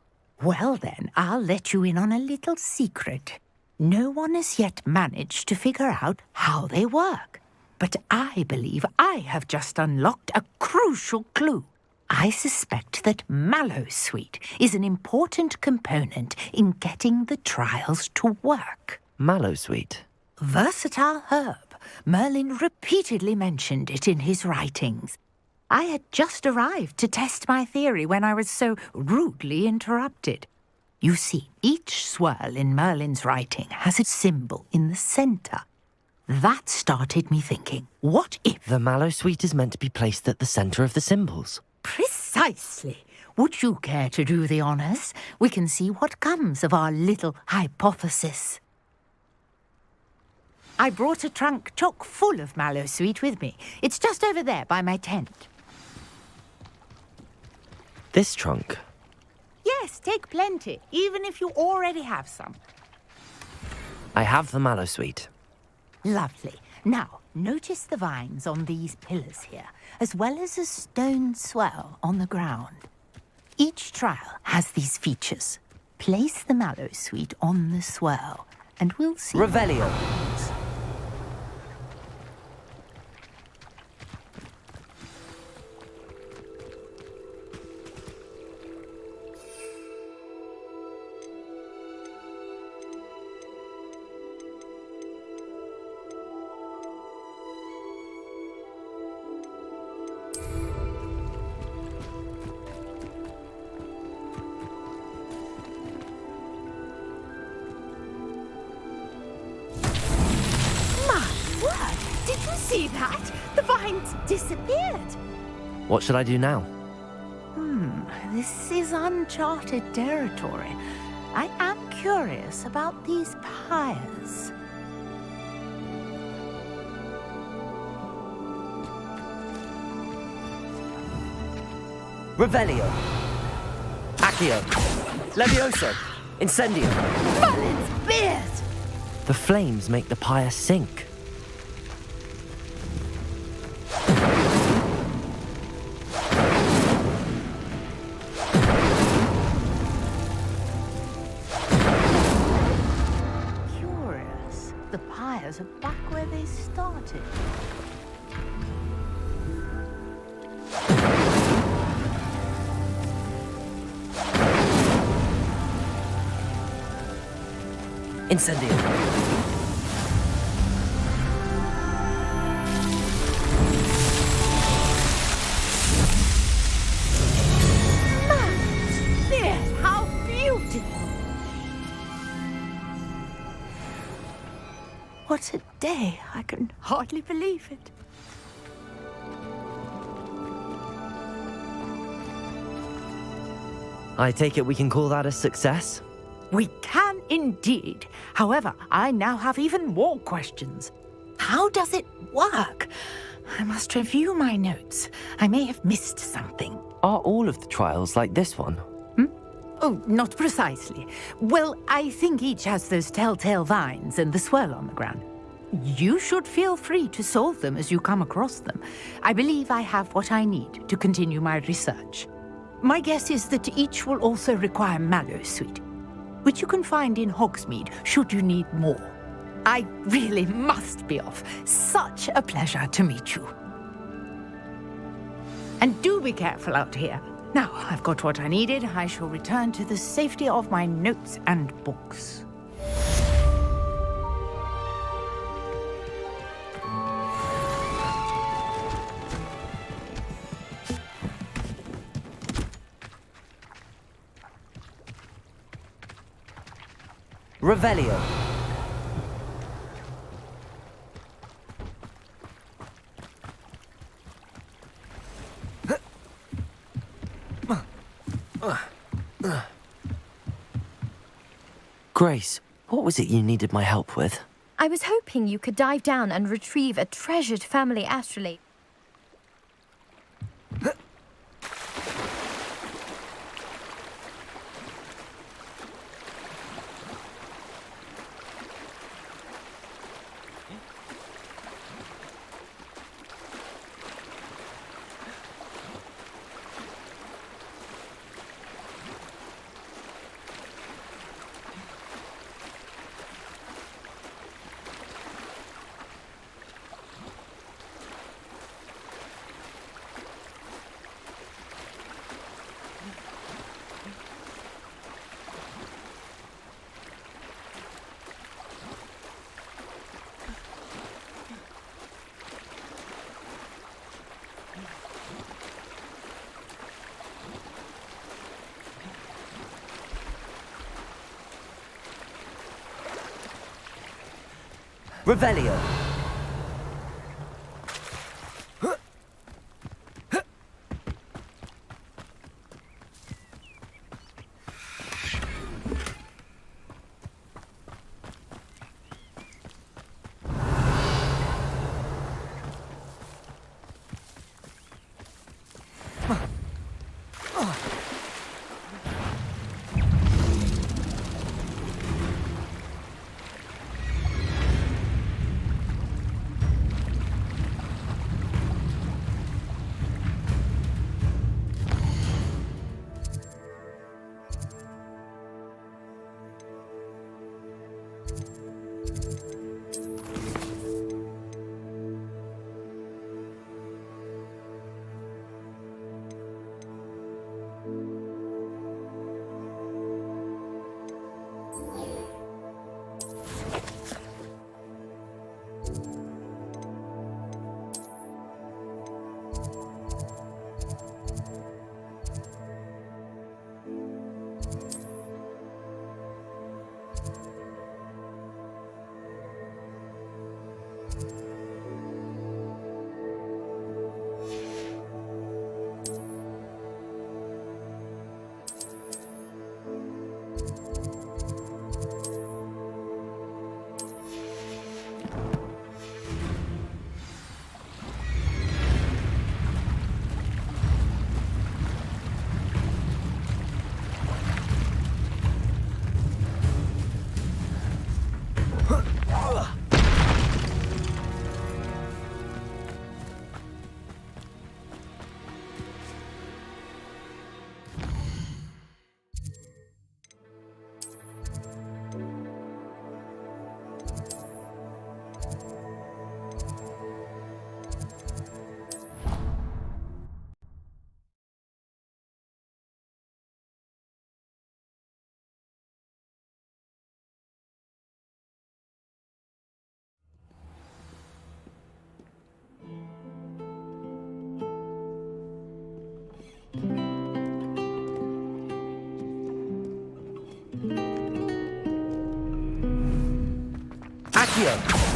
Well then, I'll let you in on a little secret. No one has yet managed to figure out how they work. But I believe I have just unlocked a crucial clue. I suspect that Mallowsweet is an important component in getting the trials to work. Mallowsweet? Versatile herb. Merlin repeatedly mentioned it in his writings. I had just arrived to test my theory when I was so rudely interrupted. You see, each swirl in Merlin's writing has a symbol in the centre. That started me thinking, what if... The Mallowsweet is meant to be placed at the centre of the symbols. Precisely. Would you care to do the honours? We can see what comes of our little hypothesis. I brought a trunk chock full of Mallowsweet with me. It's just over there by my tent. This trunk? Yes, take plenty, even if you already have some. I have the Mallowsweet. Lovely. Now, notice the vines on these pillars here, as well as a stone swell on the ground. Each trial has these features. Place the Mallowsweet on the swell, and we'll see... Revelio. See that? The vines disappeared. What should I do now? This is uncharted territory. I am curious about these pyres. Revelio. Accio. Levioso. Incendio. Merlin's beard! The flames make the pyre sink. Curious. The pyres are back where they started. Incendio. Beard, how beautiful! What a day. I can hardly believe it. I take it we can call that a success? We can indeed. However, I now have even more questions. How does it work? I must review my notes. I may have missed something. Are all of the trials like this one? Oh, not precisely. Well, I think each has those telltale vines and the swirl on the ground. You should feel free to solve them as you come across them. I believe I have what I need to continue my research. My guess is that each will also require mallow sweet, which you can find in Hogsmeade should you need more. I really must be off. Such a pleasure to meet you. And do be careful out here. Now I've got what I needed, I shall return to the safety of my notes and books. Revelio. Grace, what was it you needed my help with? I was hoping you could dive down and retrieve a treasured family astrolabe. Revelio. Accio!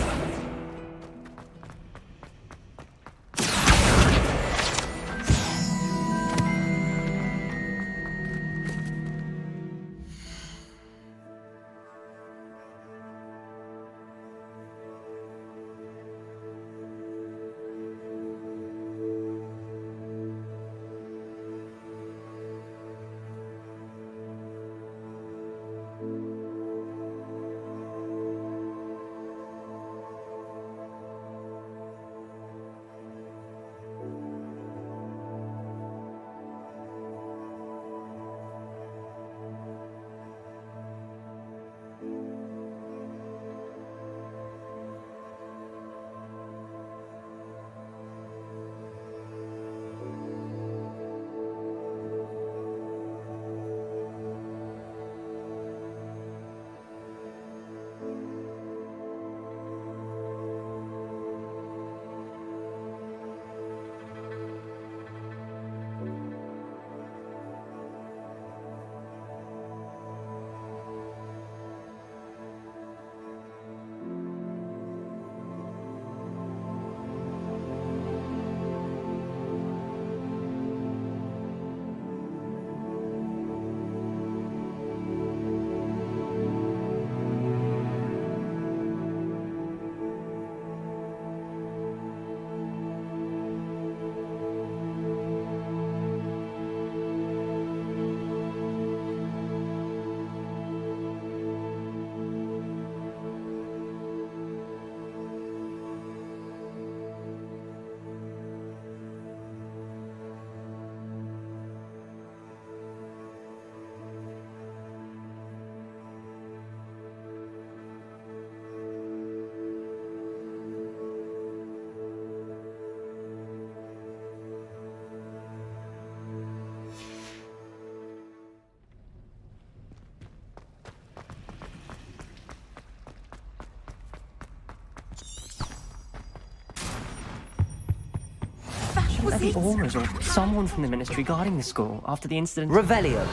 Shouldn't there be Aurors or someone from the Ministry guarding the school after the incident? Revelio.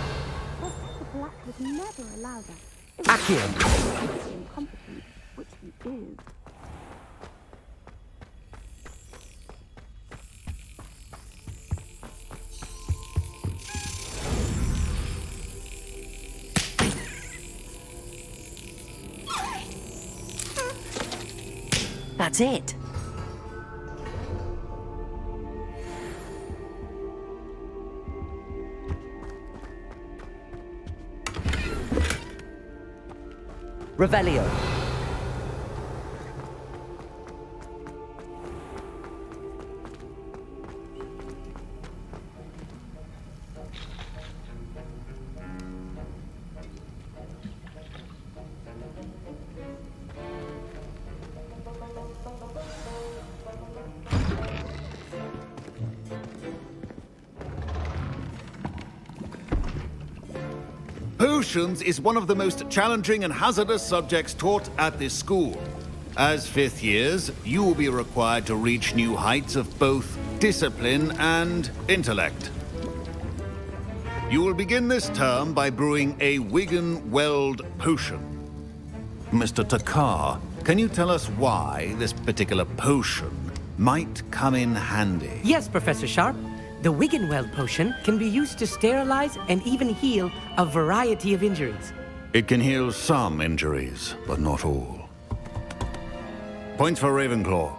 The Black would never allow that. Accio. Incompetent, which he is. That's it. Revelio. Potions is one of the most challenging and hazardous subjects taught at this school. As fifth years, you will be required to reach new heights of both discipline and intellect. You will begin this term by brewing a Wigan-Weld potion. Mr. Takar, can you tell us why this particular potion might come in handy? Yes, Professor Sharp. The Wigan-Weld potion can be used to sterilize and even heal a variety of injuries. It can heal some injuries, but not all. Points for Ravenclaw.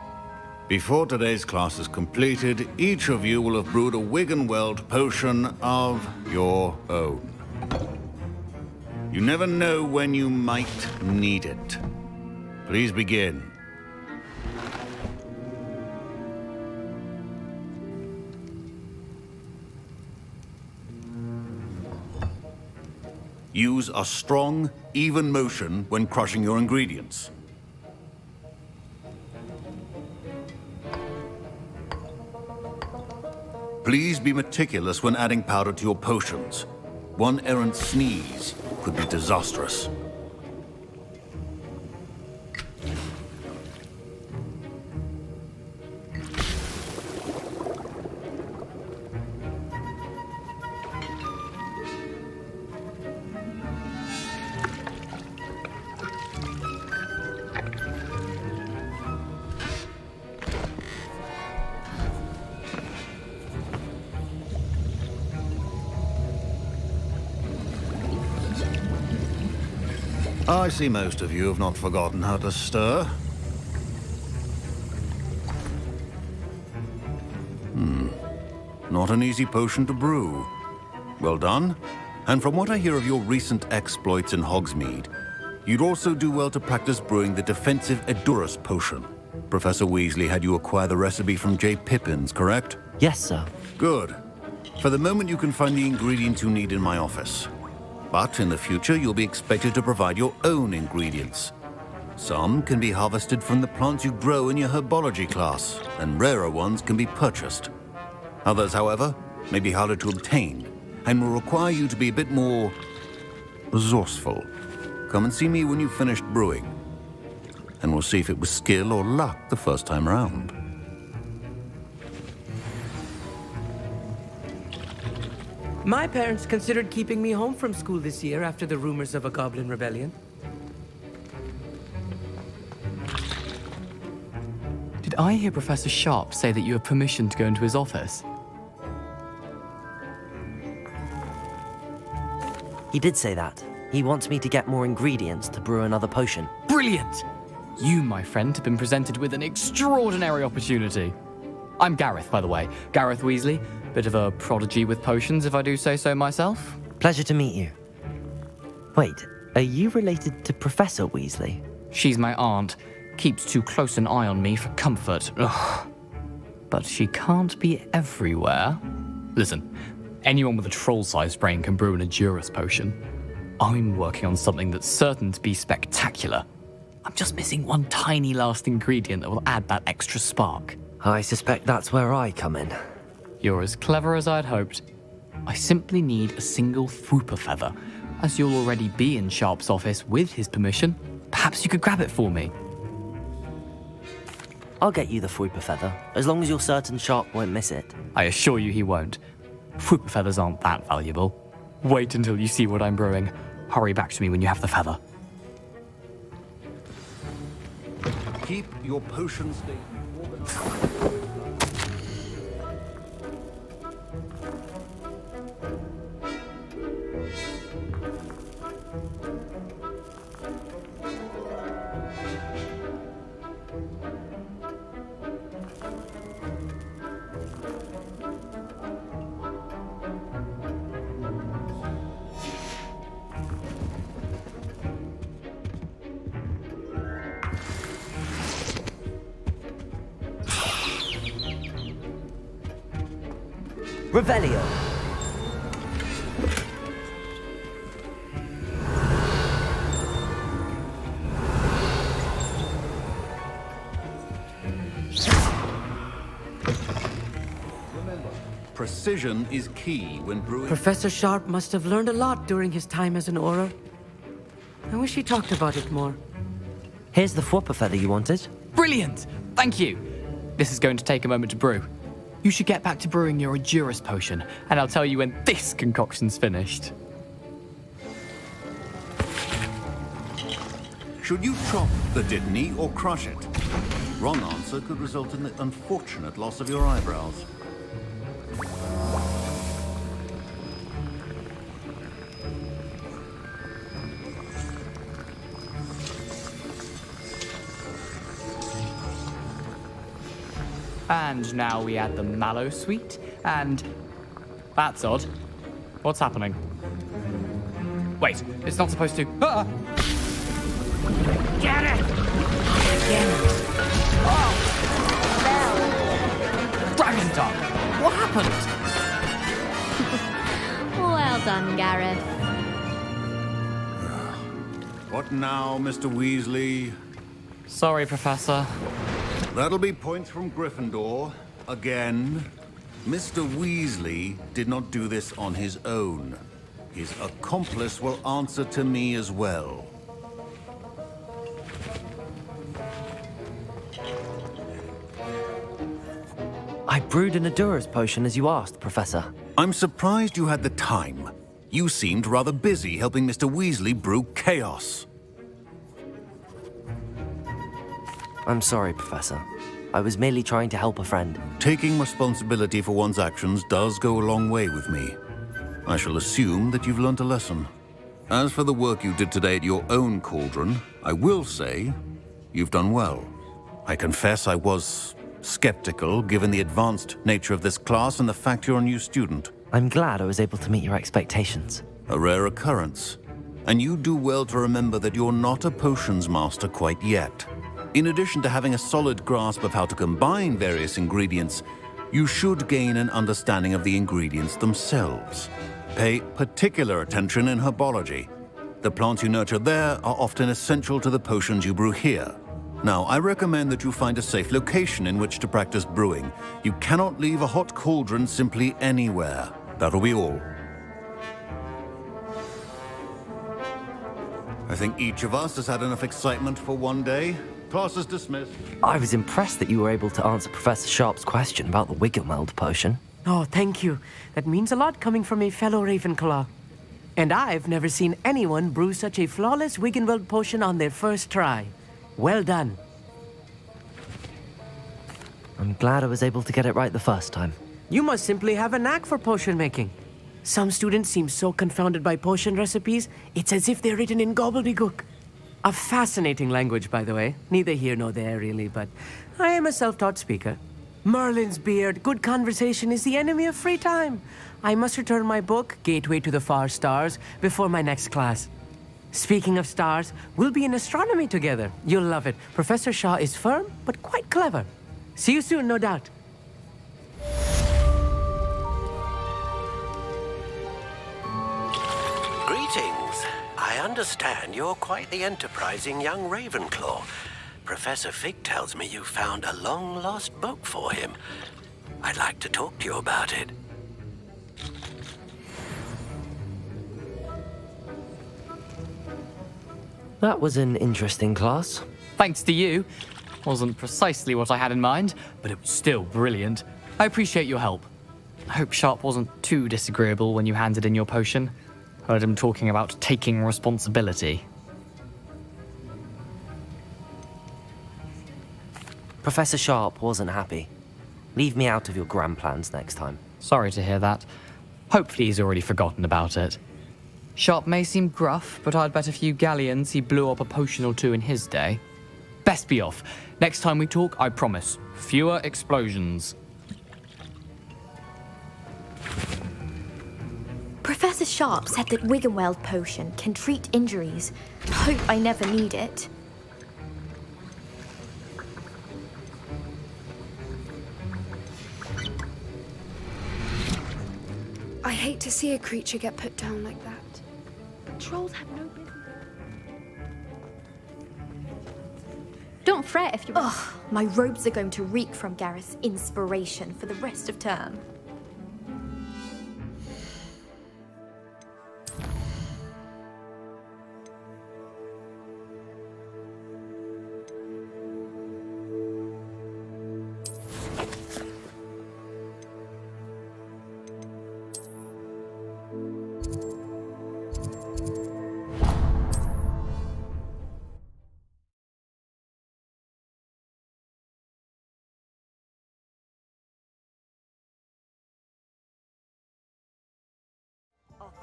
Before today's class is completed, each of you will have brewed a Wigan-Weld potion of your own. You never know when you might need it. Please begin. Use a strong, even motion when crushing your ingredients. Please be meticulous when adding powder to your potions. One errant sneeze could be disastrous. I see most of you have not forgotten how to stir. Not an easy potion to brew. Well done. And from what I hear of your recent exploits in Hogsmeade, you'd also do well to practice brewing the defensive Edurus potion. Professor Weasley had you acquire the recipe from J. Pippins, correct? Yes, sir. Good. For the moment, you can find the ingredients you need in my office. But in the future, you'll be expected to provide your own ingredients. Some can be harvested from the plants you grow in your herbology class, and rarer ones can be purchased. Others, however, may be harder to obtain, and will require you to be a bit more resourceful. Come and see me when you've finished brewing, and we'll see if it was skill or luck the first time round. My parents considered keeping me home from school this year after the rumors of a goblin rebellion. Did I hear Professor Sharp say that you have permission to go into his office? He did say that. He wants me to get more ingredients to brew another potion. Brilliant! You, my friend, have been presented with an extraordinary opportunity. I'm Gareth, by the way. Gareth Weasley. Bit of a prodigy with potions, if I do say so myself. Pleasure to meet you. Wait, are you related to Professor Weasley? She's my aunt. Keeps too close an eye on me for comfort. Ugh. But she can't be everywhere. Listen, anyone with a troll-sized brain can brew an Edurus potion. I'm working on something that's certain to be spectacular. I'm just missing one tiny last ingredient that will add that extra spark. I suspect that's where I come in. You're as clever as I'd hoped. I simply need a single Fwooper feather. As you'll already be in Sharp's office with his permission, perhaps you could grab it for me. I'll get you the Fwooper feather, as long as you're certain Sharp won't miss it. I assure you he won't. Fwooper feathers aren't that valuable. Wait until you see what I'm brewing. Hurry back to me when you have the feather. Keep your potion statement. Revelio. Precision is key when brewing. Professor Sharp must have learned a lot during his time as an Auror. I wish he talked about it more. Here's the Fwooper feather you wanted. Brilliant! Thank you. This is going to take a moment to brew. You should get back to brewing your Edurus potion, and I'll tell you when this concoction's finished. Should you chop the Dittany or crush it? Wrong answer could result in the unfortunate loss of your eyebrows. And now we add the mallow sweet, and... That's odd. What's happening? Wait, it's not supposed to... Ah! Get it! Oh! Dragon tongue! What happened? Well done, Gareth. What now, Mr. Weasley? Sorry, Professor. That'll be points from Gryffindor. Again. Mr. Weasley did not do this on his own. His accomplice will answer to me as well. I brewed an Edurus potion as you asked, Professor. I'm surprised you had the time. You seemed rather busy helping Mr. Weasley brew chaos. I'm sorry, Professor. I was merely trying to help a friend. Taking responsibility for one's actions does go a long way with me. I shall assume that you've learnt a lesson. As for the work you did today at your own cauldron, I will say you've done well. I confess I was skeptical, given the advanced nature of this class and the fact you're a new student. I'm glad I was able to meet your expectations. A rare occurrence. And you do well to remember that you're not a potions master quite yet. In addition to having a solid grasp of how to combine various ingredients, you should gain an understanding of the ingredients themselves. Pay particular attention in herbology. The plants you nurture there are often essential to the potions you brew here. Now, I recommend that you find a safe location in which to practice brewing. You cannot leave a hot cauldron simply anywhere. That'll be all. I think each of us has had enough excitement for one day. Class is dismissed. I was impressed that you were able to answer Professor Sharp's question about the Wiggenweld potion. Oh, thank you. That means a lot coming from a fellow Ravenclaw. And I've never seen anyone brew such a flawless Wiggenweld potion on their first try. Well done. I'm glad I was able to get it right the first time. You must simply have a knack for potion making. Some students seem so confounded by potion recipes, it's as if they're written in gobbledygook. A fascinating language, by the way. Neither here nor there, really, but I am a self-taught speaker. Merlin's beard, good conversation is the enemy of free time. I must return my book, Gateway to the Far Stars, before my next class. Speaking of stars, we'll be in astronomy together. You'll love it. Professor Shaw is firm, but quite clever. See you soon, no doubt. Greetings. I understand you're quite the enterprising young Ravenclaw. Professor Fig tells me you found a long-lost book for him. I'd like to talk to you about it. That was an interesting class. Thanks to you. Wasn't precisely what I had in mind, but it was still brilliant. I appreciate your help. I hope Sharp wasn't too disagreeable when you handed in your potion. Heard him talking about taking responsibility. Professor Sharp wasn't happy. Leave me out of your grand plans next time. Sorry to hear that. Hopefully he's already forgotten about it. Sharp may seem gruff, but I'd bet a few galleons he blew up a potion or two in his day. Best be off. Next time we talk, I promise, fewer explosions. Professor Sharp said that Wiggenweld potion can treat injuries. Hope I never need it. I hate to see a creature get put down like that. Trolls have no business. Don't fret if you... Ugh, my robes are going to reek from Gareth's inspiration for the rest of term.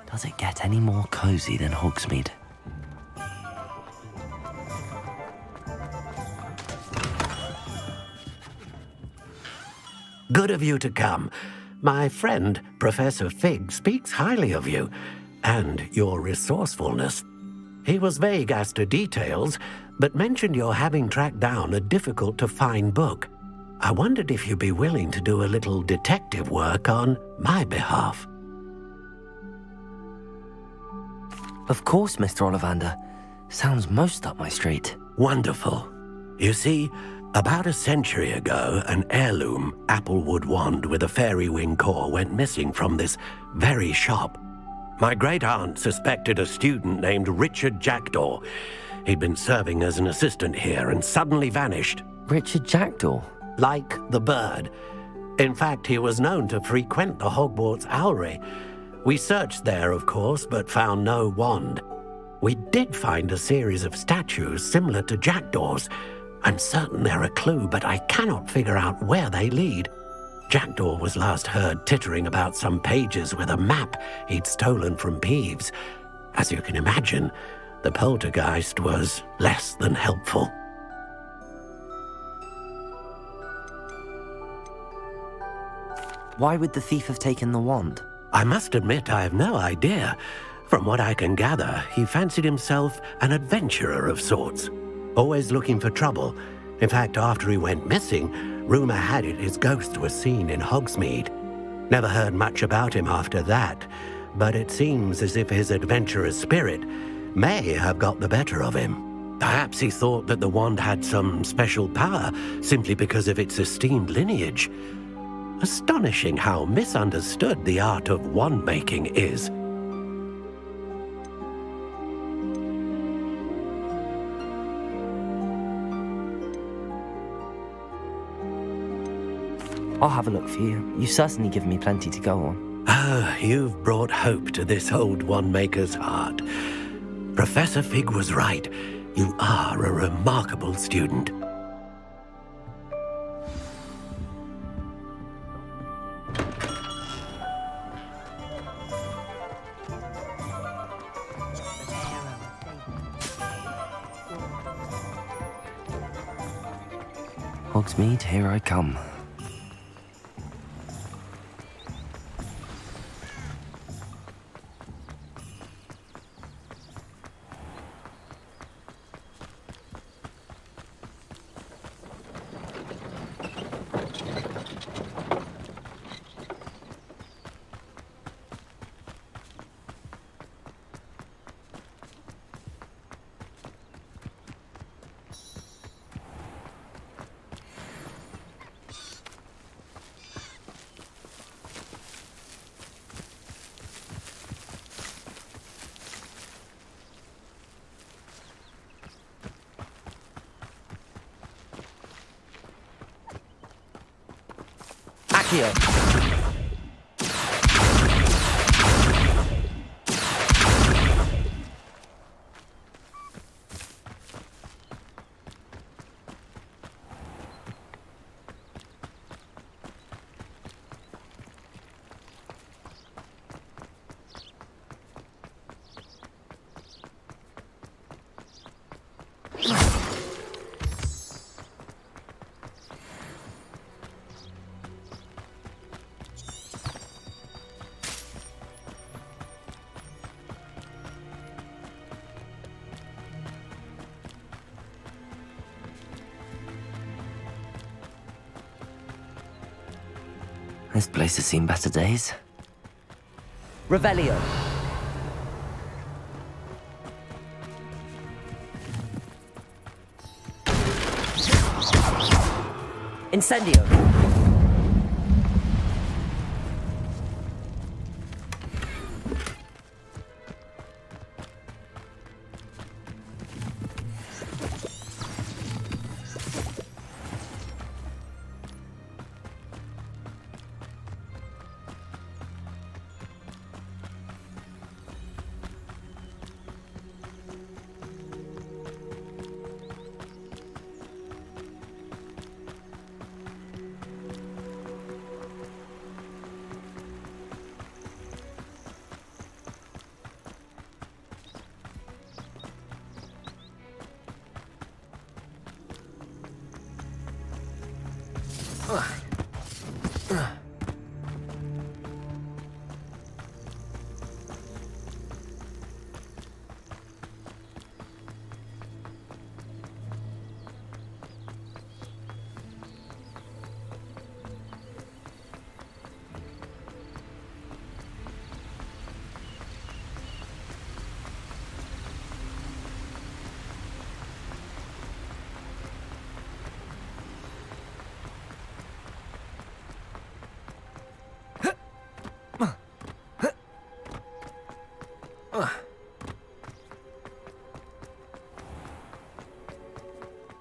Does it get any more cozy than Hogsmeade? Good of you to come. My friend, Professor Fig, speaks highly of you and your resourcefulness. He was vague as to details, but mentioned your having tracked down a difficult-to-find book. I wondered if you'd be willing to do a little detective work on my behalf. Of course, Mr. Ollivander. Sounds most up my street. Wonderful. You see, about a century ago, an heirloom applewood wand with a fairy wing core went missing from this very shop. My great-aunt suspected a student named Richard Jackdaw. He'd been serving as an assistant here and suddenly vanished. Richard Jackdaw? Like the bird. In fact, he was known to frequent the Hogwarts Owlery. We searched there, of course, but found no wand. We did find a series of statues similar to Jackdaw's. I'm certain they're a clue, but I cannot figure out where they lead. Jackdaw was last heard tittering about some pages with a map he'd stolen from Peeves. As you can imagine, the poltergeist was less than helpful. Why would the thief have taken the wand? I must admit I have no idea. From what I can gather, he fancied himself an adventurer of sorts, always looking for trouble. In fact, after he went missing, rumor had it his ghost was seen in Hogsmeade. Never heard much about him after that, but it seems as if his adventurous spirit may have got the better of him. Perhaps he thought that the wand had some special power simply because of its esteemed lineage. Astonishing how misunderstood the art of wand-making is. I'll have a look for you. You've certainly given me plenty to go on. Ah, you've brought hope to this old wand-maker's heart. Professor Fig was right. You are a remarkable student. Hogsmeade, here I come. Accio. This place has seen better days. Revelio. Incendio.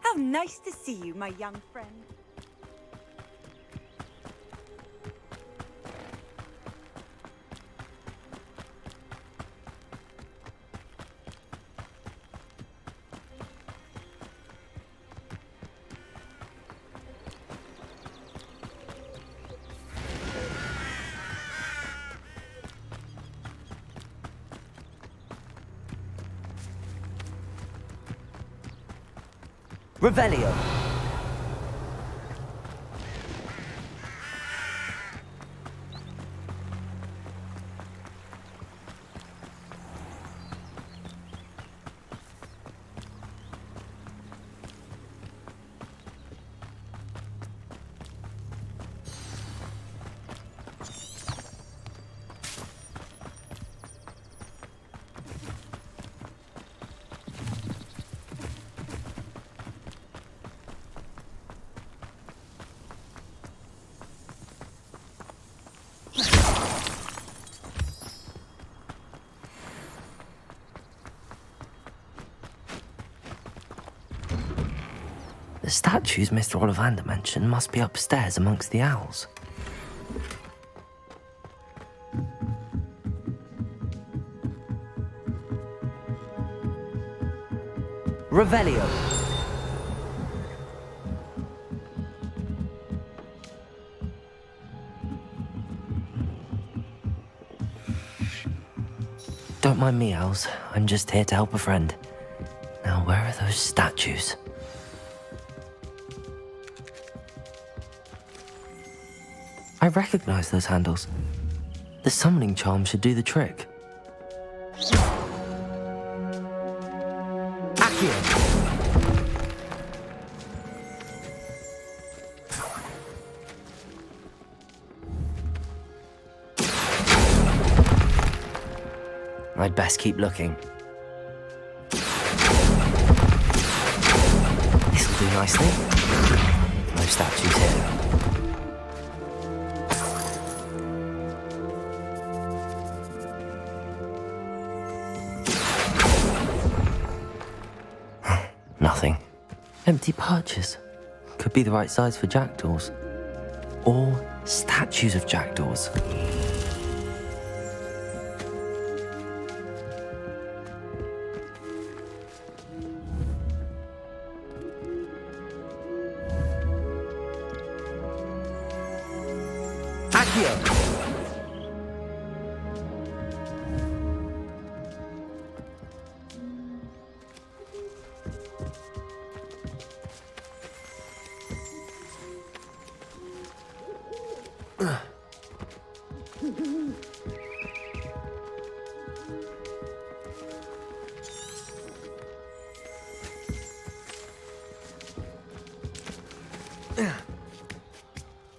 How nice to see you, my young friend. Revelio. The statues Mr. Ollivander mentioned must be upstairs amongst the owls. Revelio. Don't mind me, owls. I'm just here to help a friend. Now, where are those statues? I recognize those handles. The summoning charm should do the trick. Accio! I'd best keep looking. This'll do nicely. No statues here. Nothing. Empty perches. Could be the right size for jackdaws. Or statues of jackdaws. Accio!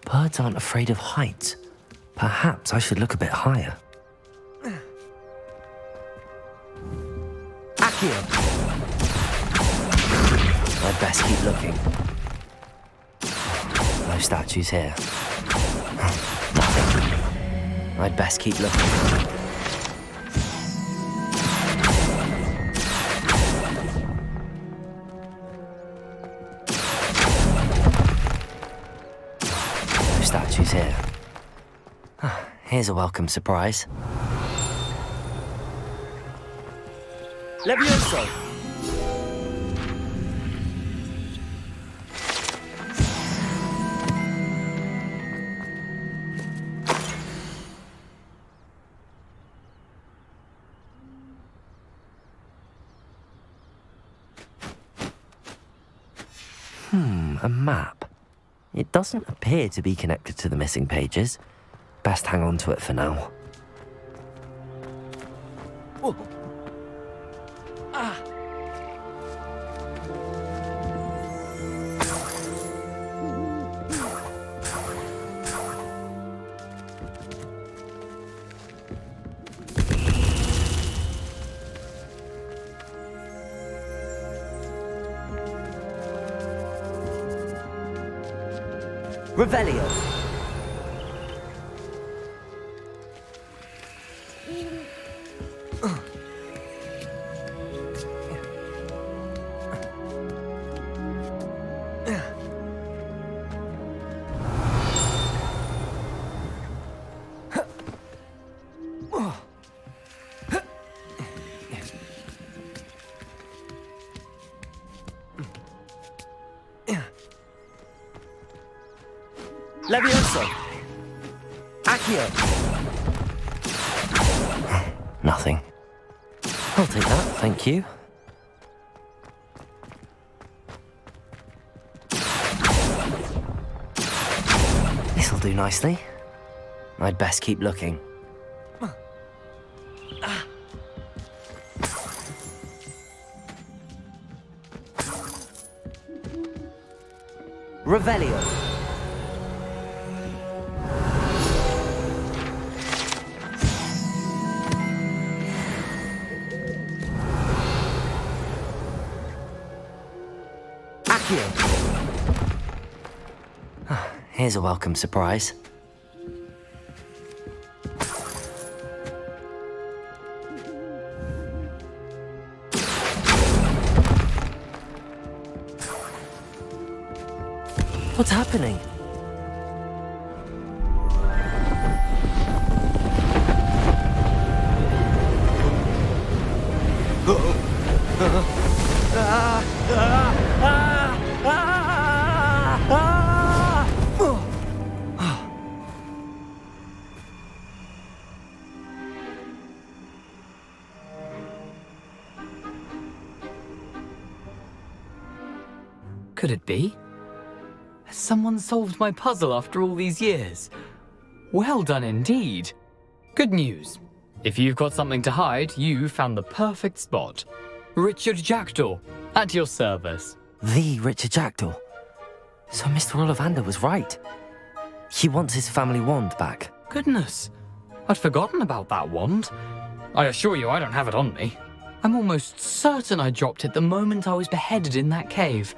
Birds aren't afraid of heights. Perhaps I should look a bit higher. Accio! I'd best keep looking. No statues here. Nothing. I'd best keep looking. Statues here. Here's a welcome surprise. Levioso! A map. It doesn't appear to be connected to the missing pages. Best hang on to it for now. Whoa. Ah. Revelio. Levioso. Accio. Nothing. I'll take that, thank you. do nicely. I'd best keep looking. Revelio. Here's a welcome surprise. What's happening? Could it be? Has someone solved my puzzle after all these years? Well done indeed. Good news. If you've got something to hide, you found the perfect spot. Richard Jackdaw, at your service. The Richard Jackdaw. So Mr. Ollivander was right. He wants his family wand back. Goodness, I'd forgotten about that wand. I assure you I don't have it on me. I'm almost certain I dropped it the moment I was beheaded in that cave.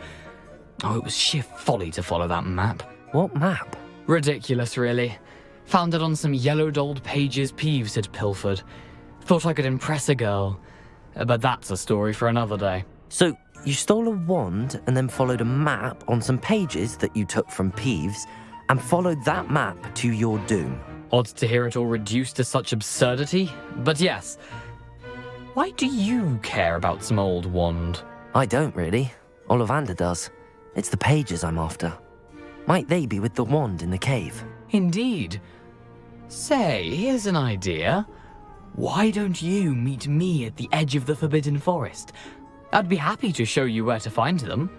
Oh, it was sheer folly to follow that map. What map? Ridiculous, really. Found it on some yellowed old pages Peeves had pilfered. Thought I could impress a girl. But that's a story for another day. So, you stole a wand and then followed a map on some pages that you took from Peeves and followed that map to your doom. Odd to hear it all reduced to such absurdity, but yes. Why do you care about some old wand? I don't really. Ollivander does. It's the pages I'm after. Might they be with the wand in the cave? Indeed. Say, here's an idea. Why don't you meet me at the edge of the Forbidden Forest? I'd be happy to show you where to find them.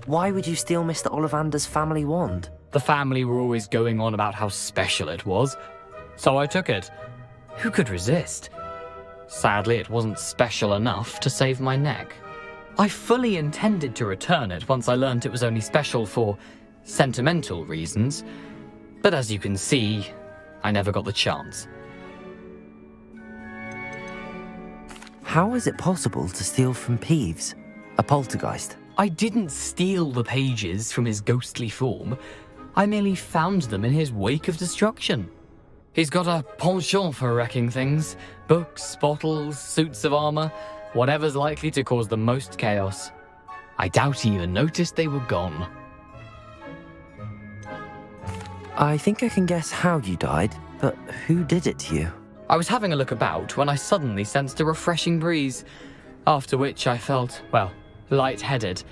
Why would you steal Mr. Ollivander's family wand? The family were always going on about how special it was, so I took it. Who could resist? Sadly, it wasn't special enough to save my neck. I fully intended to return it once I learned it was only special for sentimental reasons, but as you can see, I never got the chance. How is it possible to steal from Peeves, a poltergeist? I didn't steal the pages from his ghostly form. I merely found them in his wake of destruction. He's got a penchant for wrecking things. Books, bottles, suits of armor, whatever's likely to cause the most chaos. I doubt he even noticed they were gone. I think I can guess how you died, but who did it to you? I was having a look about when I suddenly sensed a refreshing breeze, after which I felt, well, lightheaded.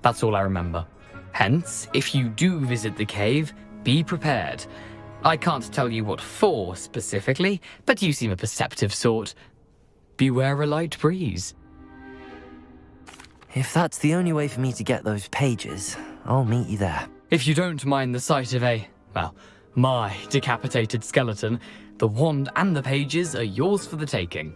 That's all I remember. Hence, if you do visit the cave, be prepared. I can't tell you what for specifically, but you seem a perceptive sort. Beware a light breeze. If that's the only way for me to get those pages, I'll meet you there. If you don't mind the sight of my decapitated skeleton, the wand and the pages are yours for the taking.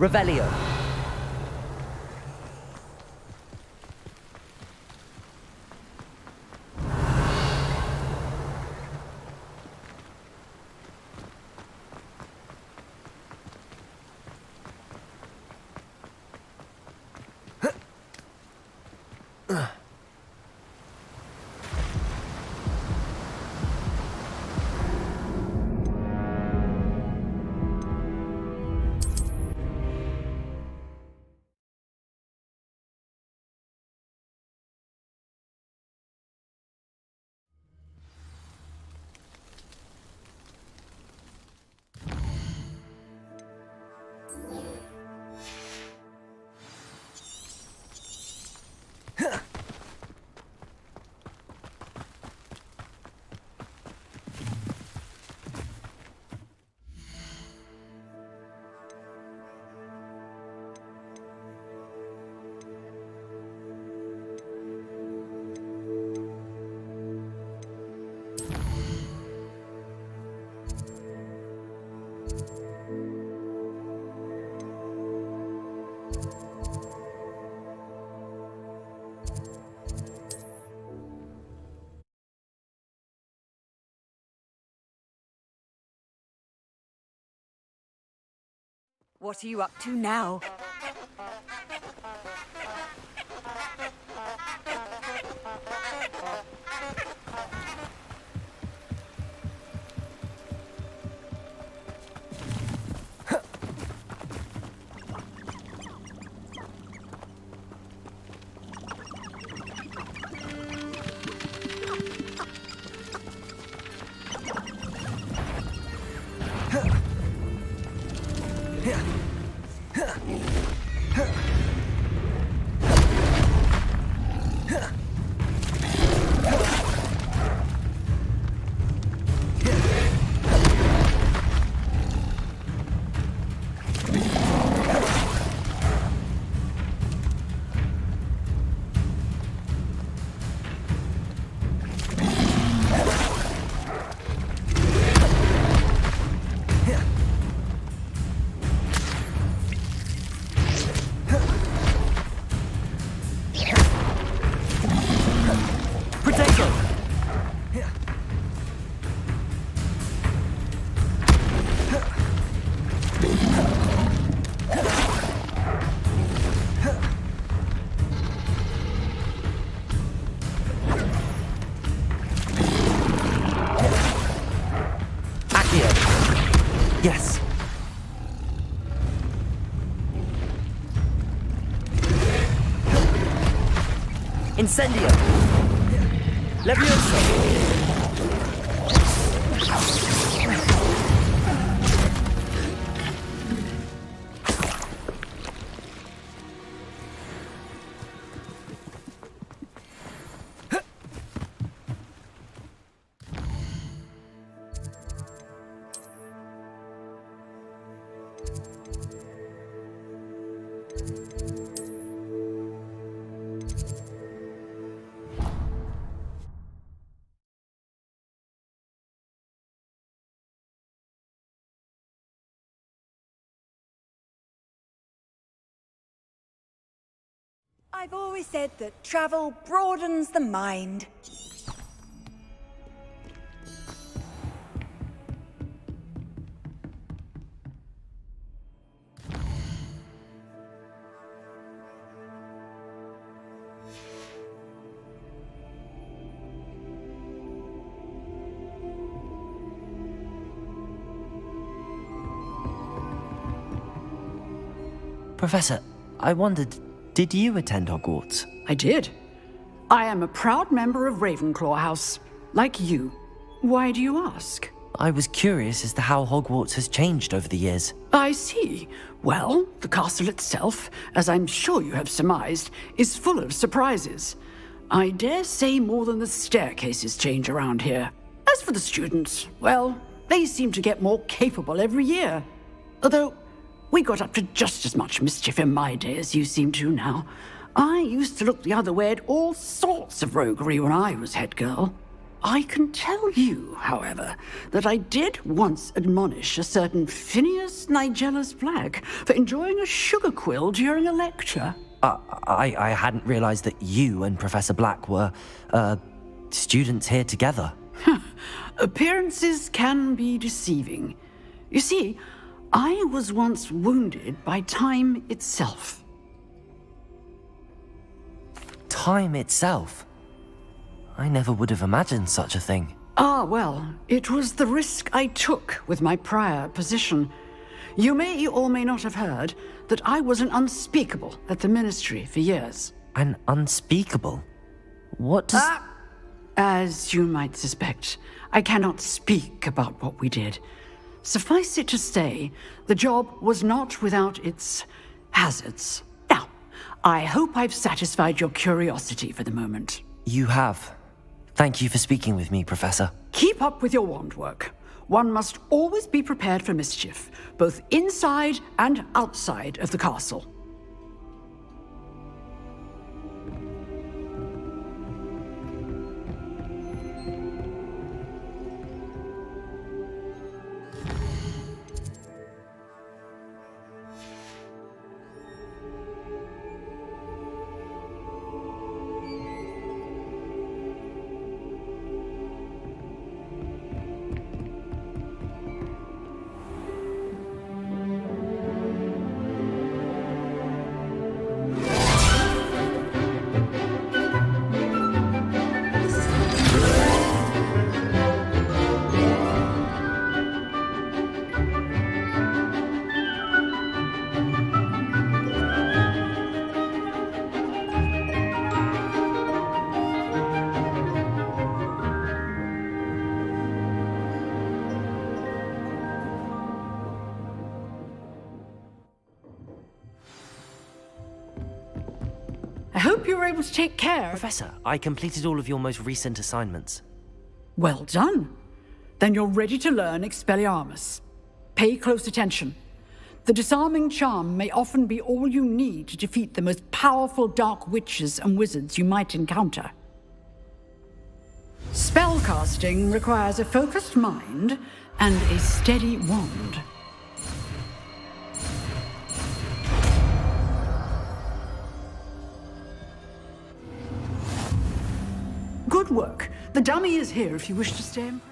Revelio. What are you up to now? Yes. Incendio. Levioso. I've always said that travel broadens the mind. Professor, I wondered, did you attend Hogwarts? I did. I am a proud member of Ravenclaw House, like you. Why do you ask? I was curious as to how Hogwarts has changed over the years. I see. Well, the castle itself, as I'm sure you have surmised, is full of surprises. I dare say more than the staircases change around here. As for the students, well, they seem to get more capable every year. Although, we got up to just as much mischief in my day as you seem to now. I used to look the other way at all sorts of roguery when I was head girl. I can tell you, however, that I did once admonish a certain Phineas Nigellus Black for enjoying a sugar quill during a lecture. I hadn't realized that you and Professor Black were, students here together. Appearances can be deceiving. You see, I was once wounded by time itself. Time itself? I never would have imagined such a thing. Ah, well, it was the risk I took with my prior position. You may or may not have heard that I was an unspeakable at the Ministry for years. An unspeakable? What does... As you might suspect, I cannot speak about what we did. Suffice it to say, the job was not without its hazards. Now, I hope I've satisfied your curiosity for the moment. You have. Thank you for speaking with me, Professor. Keep up with your wand work. One must always be prepared for mischief, both inside and outside of the castle. I hope you were able to take care. Professor, I completed all of your most recent assignments. Well done. Then you're ready to learn Expelliarmus. Pay close attention. The disarming charm may often be all you need to defeat the most powerful dark witches and wizards you might encounter. Spellcasting requires a focused mind and a steady wand. Good work. The dummy is here if you wish to stay impressed.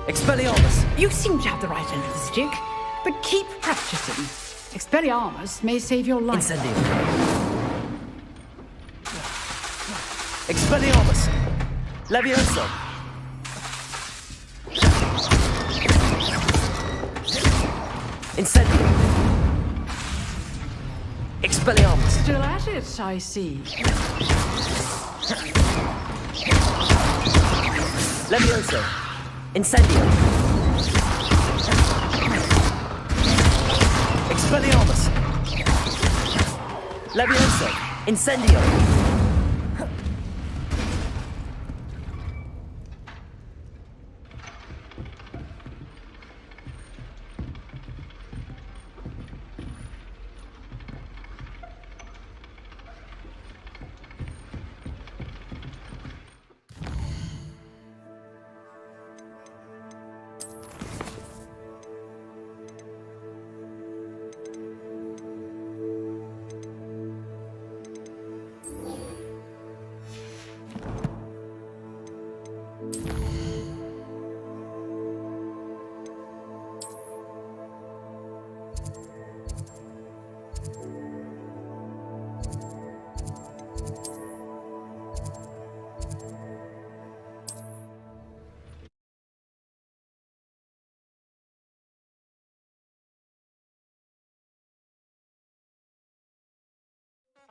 Expelliarmus! You seem to have the right end of the stick, but keep practicing. Expelliarmus may save your life. Incendio. Expelliarmus! Levioso! Incendio! Expelliarmus! Still at it, I see. Levioso! Incendio! Expelliarmus! Levioso! Incendio!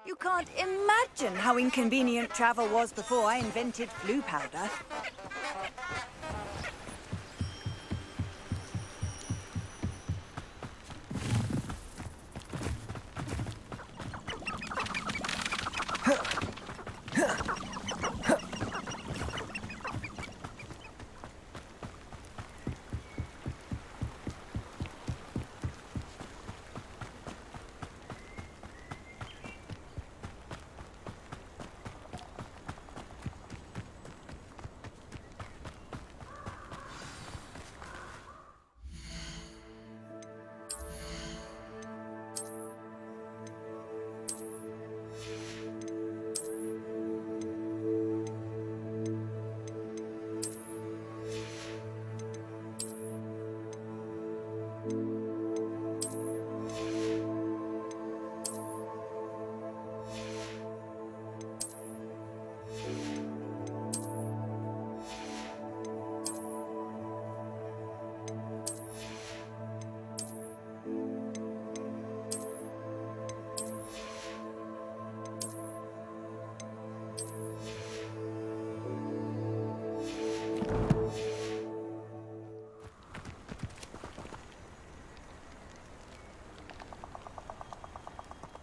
You can't imagine how inconvenient travel was before I invented flu powder.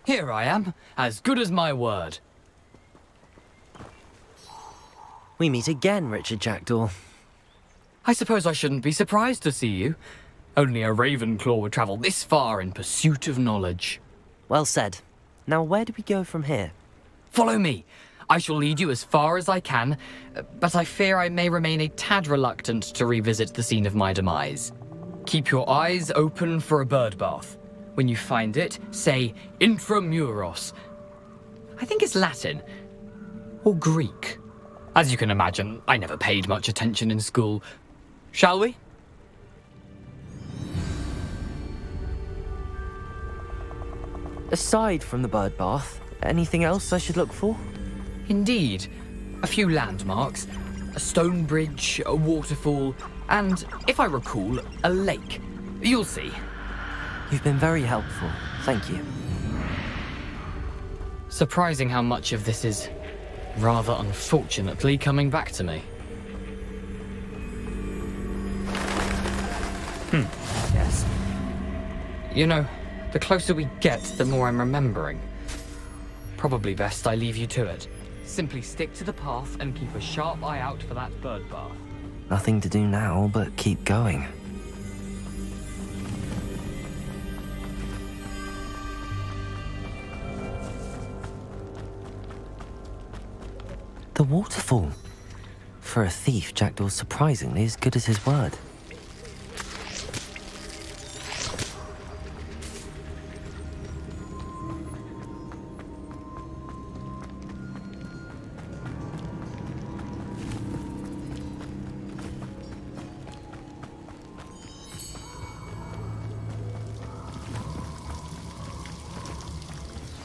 Here I am, as good as my word. We meet again, Richard Jackdaw. I suppose I shouldn't be surprised to see you. Only a Ravenclaw would travel this far in pursuit of knowledge. Well said. Now where do we go from here? Follow me. I shall lead you as far as I can, but I fear I may remain a tad reluctant to revisit the scene of my demise. Keep your eyes open for a bird bath. When you find it, say intramuros. I think it's Latin. Or Greek. As you can imagine, I never paid much attention in school. Shall we? Aside from the bird bath, anything else I should look for? Indeed. A few landmarks. A stone bridge, a waterfall, and, if I recall, a lake. You'll see. You've been very helpful. Thank you. Surprising how much of this is, rather unfortunately, coming back to me. Yes. You know, the closer we get, the more I'm remembering. Probably best I leave you to it. Simply stick to the path and keep a sharp eye out for that bird bath. Nothing to do now but keep going. The waterfall. For a thief, Jackdaw's surprisingly as good as his word.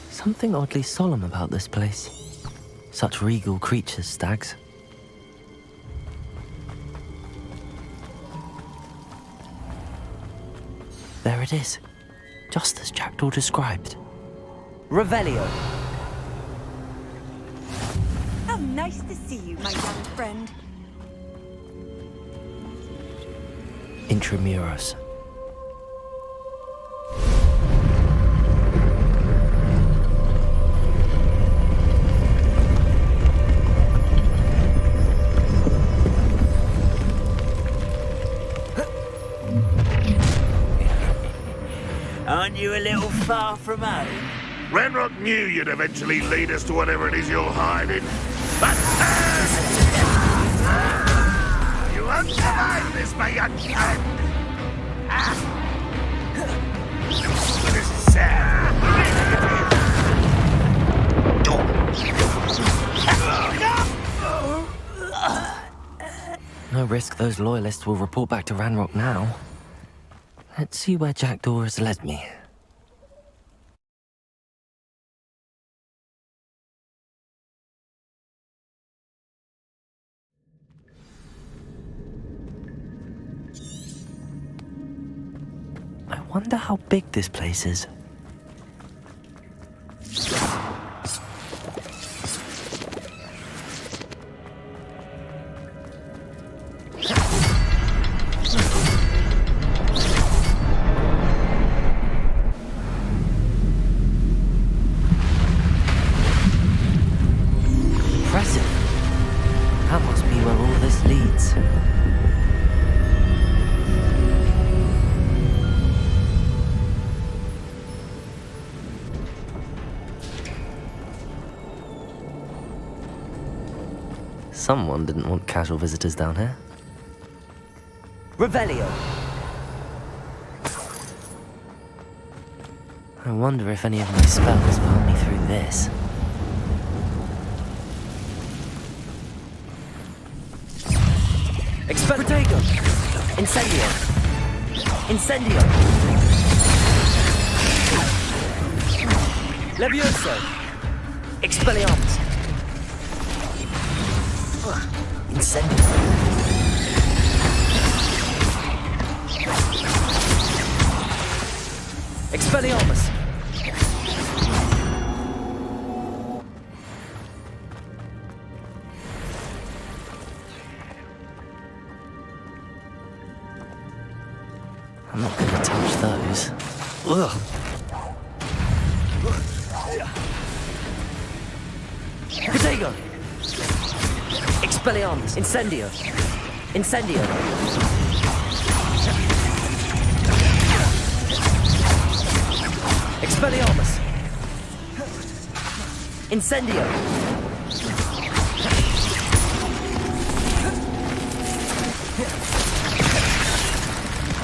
Something oddly solemn about this place. Such regal creatures, stags. There it is, just as Jackdaw described. Revelio. How nice to see you, my young friend. Intramuros. Aren't you a little far from home? Ranrock knew you'd eventually lead us to whatever it is you're hiding. But you won't survive this, my young friend. This is sad. No risk those loyalists will report back to Ranrock now. Let's see where Jackdaw has led me. I wonder how big this place is. where all this leads. Someone didn't want casual visitors down here. Revelio! I wonder if any of my spells will help me through this. Expectago! Incendio! Incendio! Levioso! Expelliarmus! Incendio! Expelliarmus! I'm not gonna touch those. Ugh. Protego! Expelliarmus! Incendio! Incendio! Expelliarmus! Incendio!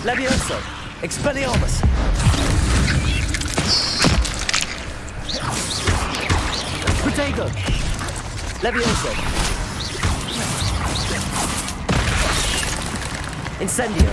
Levioso! Expelliarmus! Protego! Levioso! Incendio!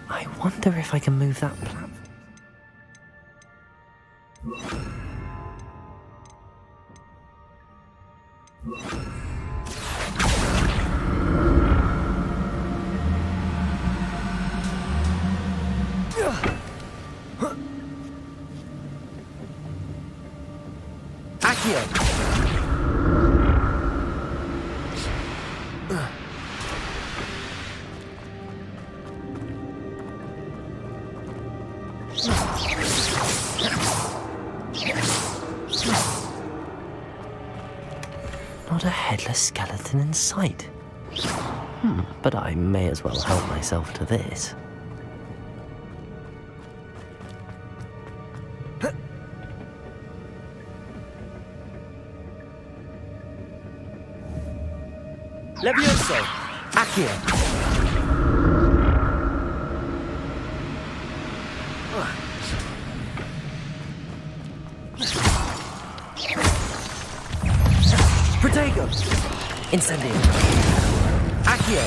I wonder if I can move that platform. Accio! Not a headless skeleton in sight. But I may as well help myself to this. Levioso! Accio! Protego! Incendio! Accio!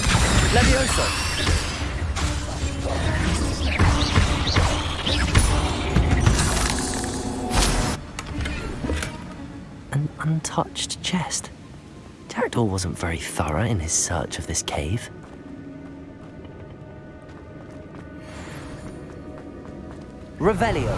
Levioso! An untouched chest. Jaredor wasn't very thorough in his search of this cave. Revelio!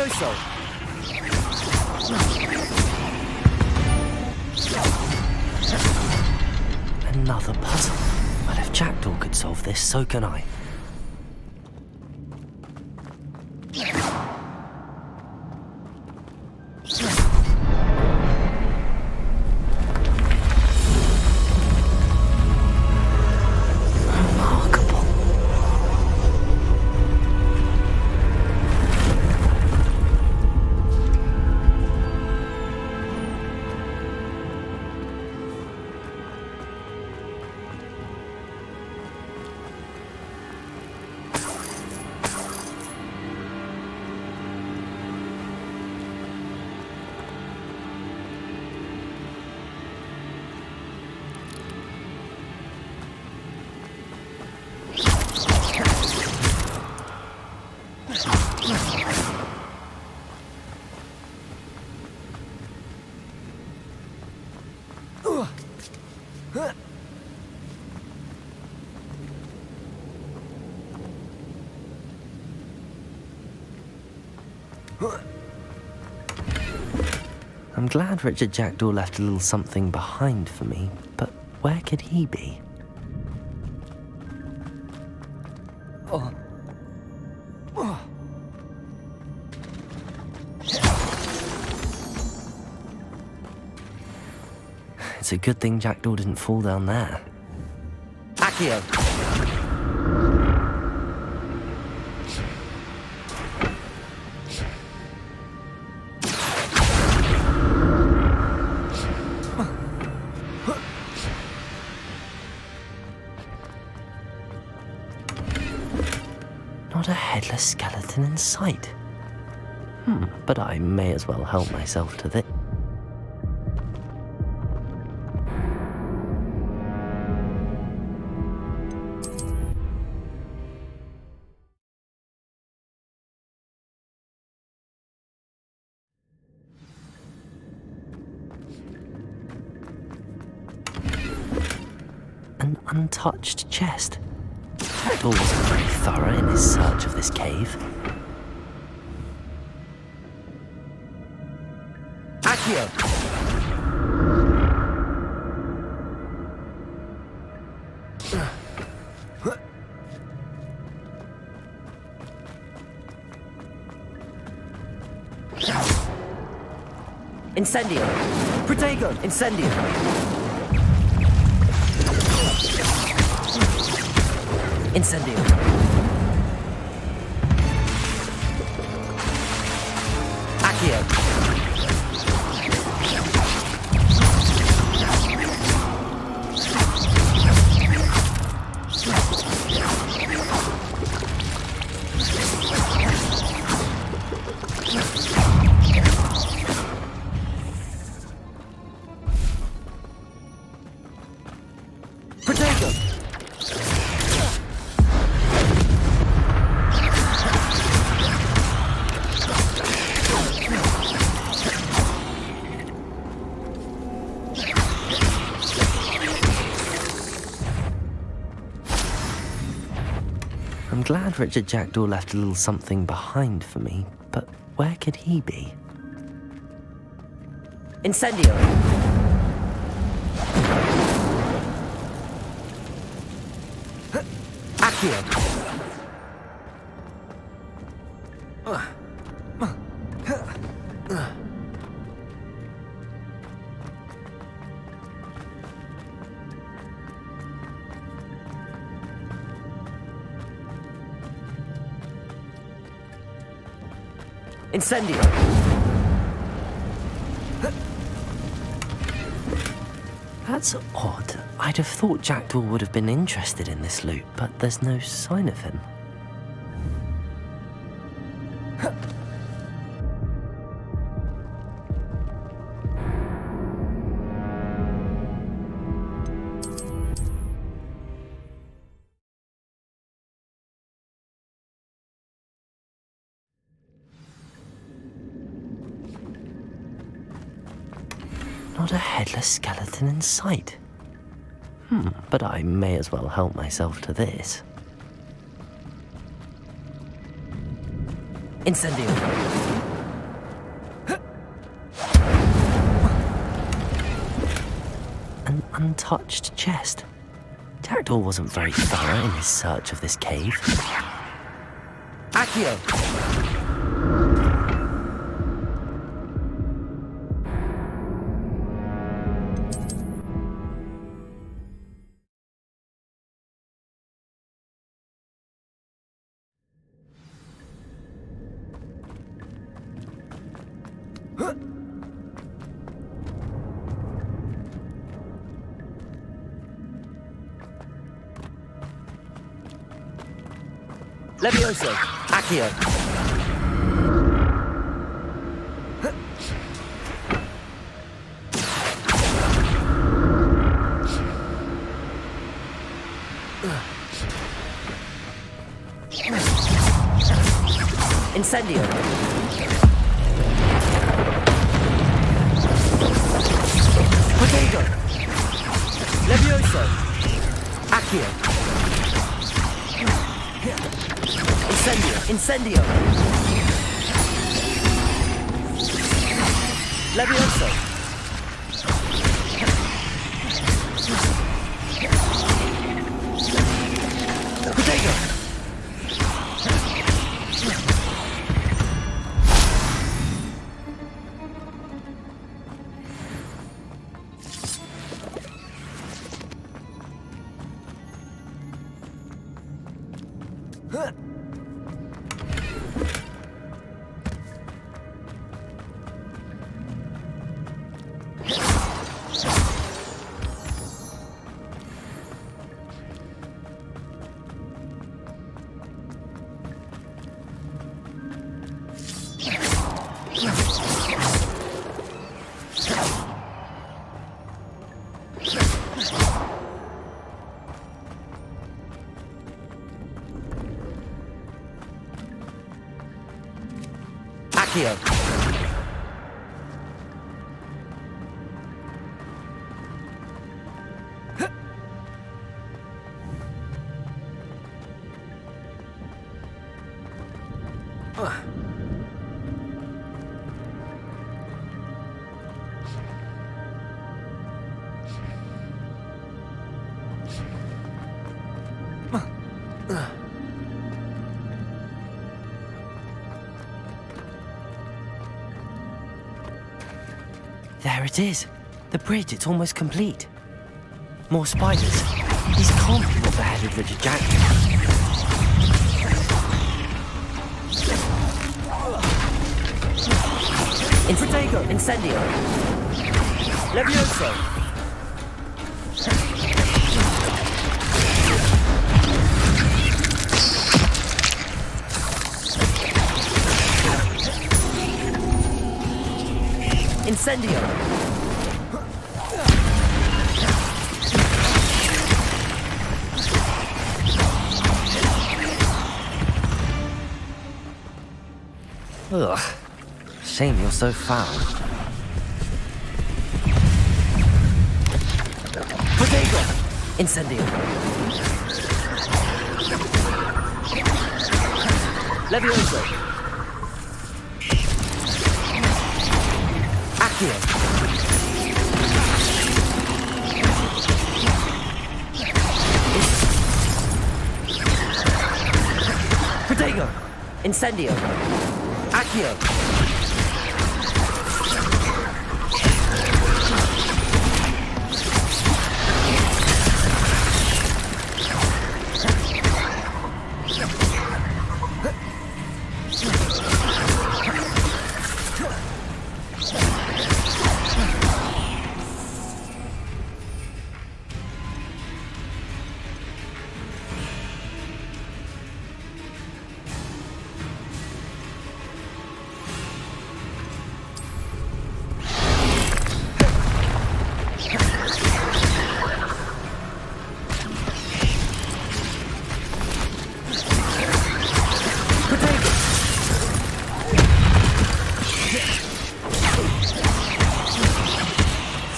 Mafioso! Another puzzle. Well, if Jackdaw could solve this, so can I. I'm glad Richard Jackdaw left a little something behind for me, but where could he be? It's a good thing Jackdaw didn't fall down there. Accio! Not a headless skeleton in sight. But I may as well help myself to this. An untouched chest. Jackdaw wasn't very thorough in his search of this cave. Accio! Incendio! Protego! Incendio! Incendio! Accio! I'm glad Richard Jackdaw left a little something behind for me, but where could he be? Incendio! Accio! Incendio! That's odd. I'd have thought Jackdaw would have been interested in this loot, but there's no sign of him. Not a headless skeleton in sight. But I may as well help myself to this. Incendio! untouched chest. Jackdaw wasn't very thorough in his search of this cave. Accio! Levioso! Accio! Incendio! Potato! Levioso! Accio! Incendio! Incendio! Levioso! Potato! Accio! There it is. The bridge, it's almost complete. More spiders. These can't be what beheaded Richard Jackson. Infratago! Incendio! Levioso! Incendio! Ugh. Shame you're so foul. Potato! Incendio! Levioso! Accio! Potato! Incendio! Accio!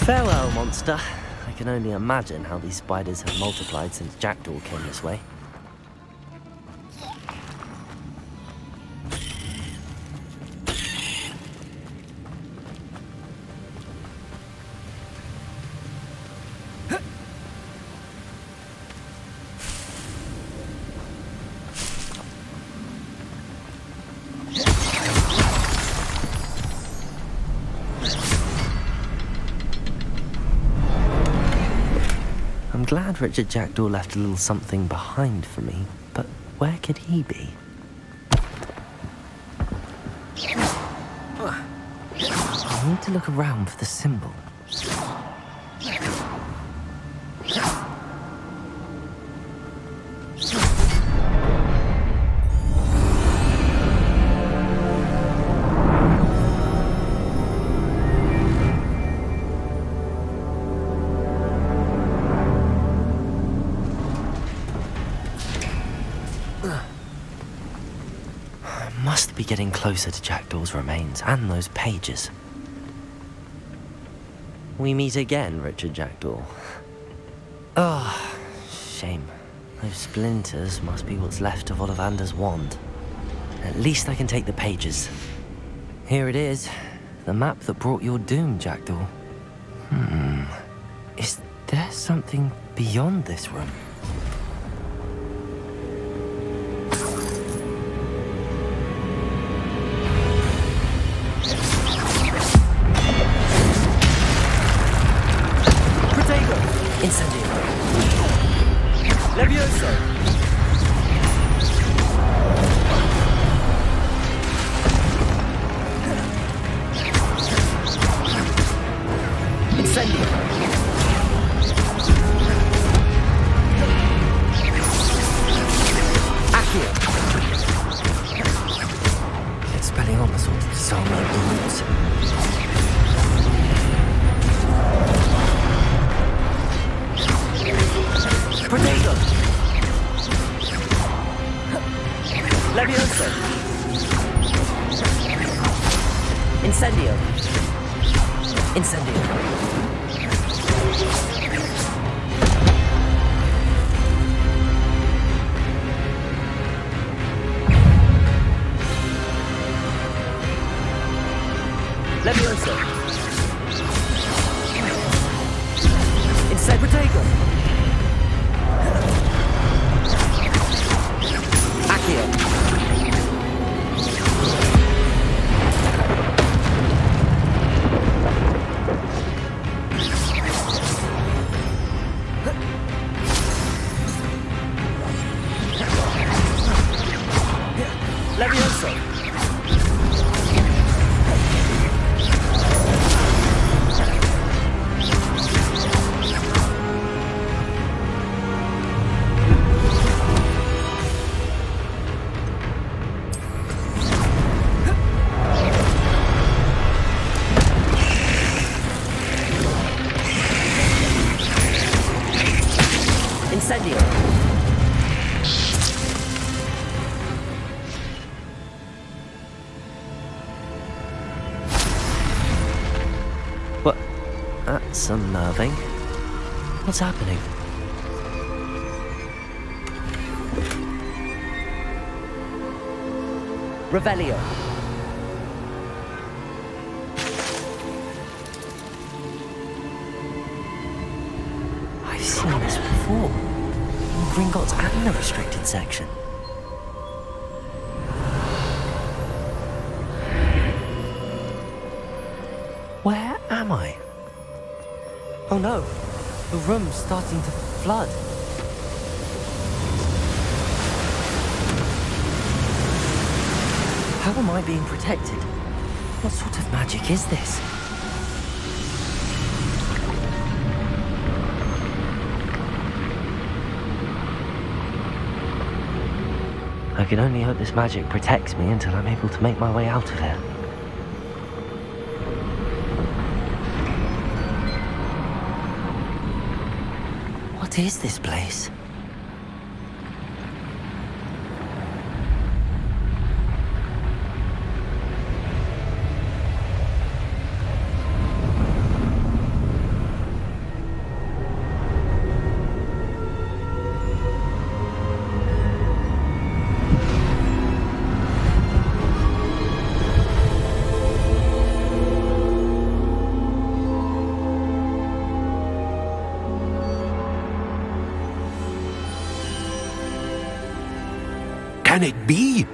Farewell, monster. I can only imagine how these spiders have multiplied since Jackdaw came this way. I'm glad Richard Jackdaw left a little something behind for me, but where could he be? I need to look around for the symbol. Must be getting closer to Jackdaw's remains and those pages. We meet again, Richard Jackdaw. Ah, shame. Those splinters must be what's left of Ollivander's wand. At least I can take the pages. Here it is, the map that brought your doom, Jackdaw. Is there something beyond this room? Incendio. Levioso. Incendio. Accio. Expelling all the sorts of disarming rules. Protego! Levioso! Incendio! Incendio! Levioso! Incendio! Protego! Accio. Levioso. Incendio. What? That's unnerving. What's happening? Revelio. I've seen this before. In Gringotts and the restricted section. Where am I? Oh no, the room's starting to flood. How am I being protected? What sort of magic is this? I can only hope this magic protects me until I'm able to make my way out of here. What is this place? Can it be?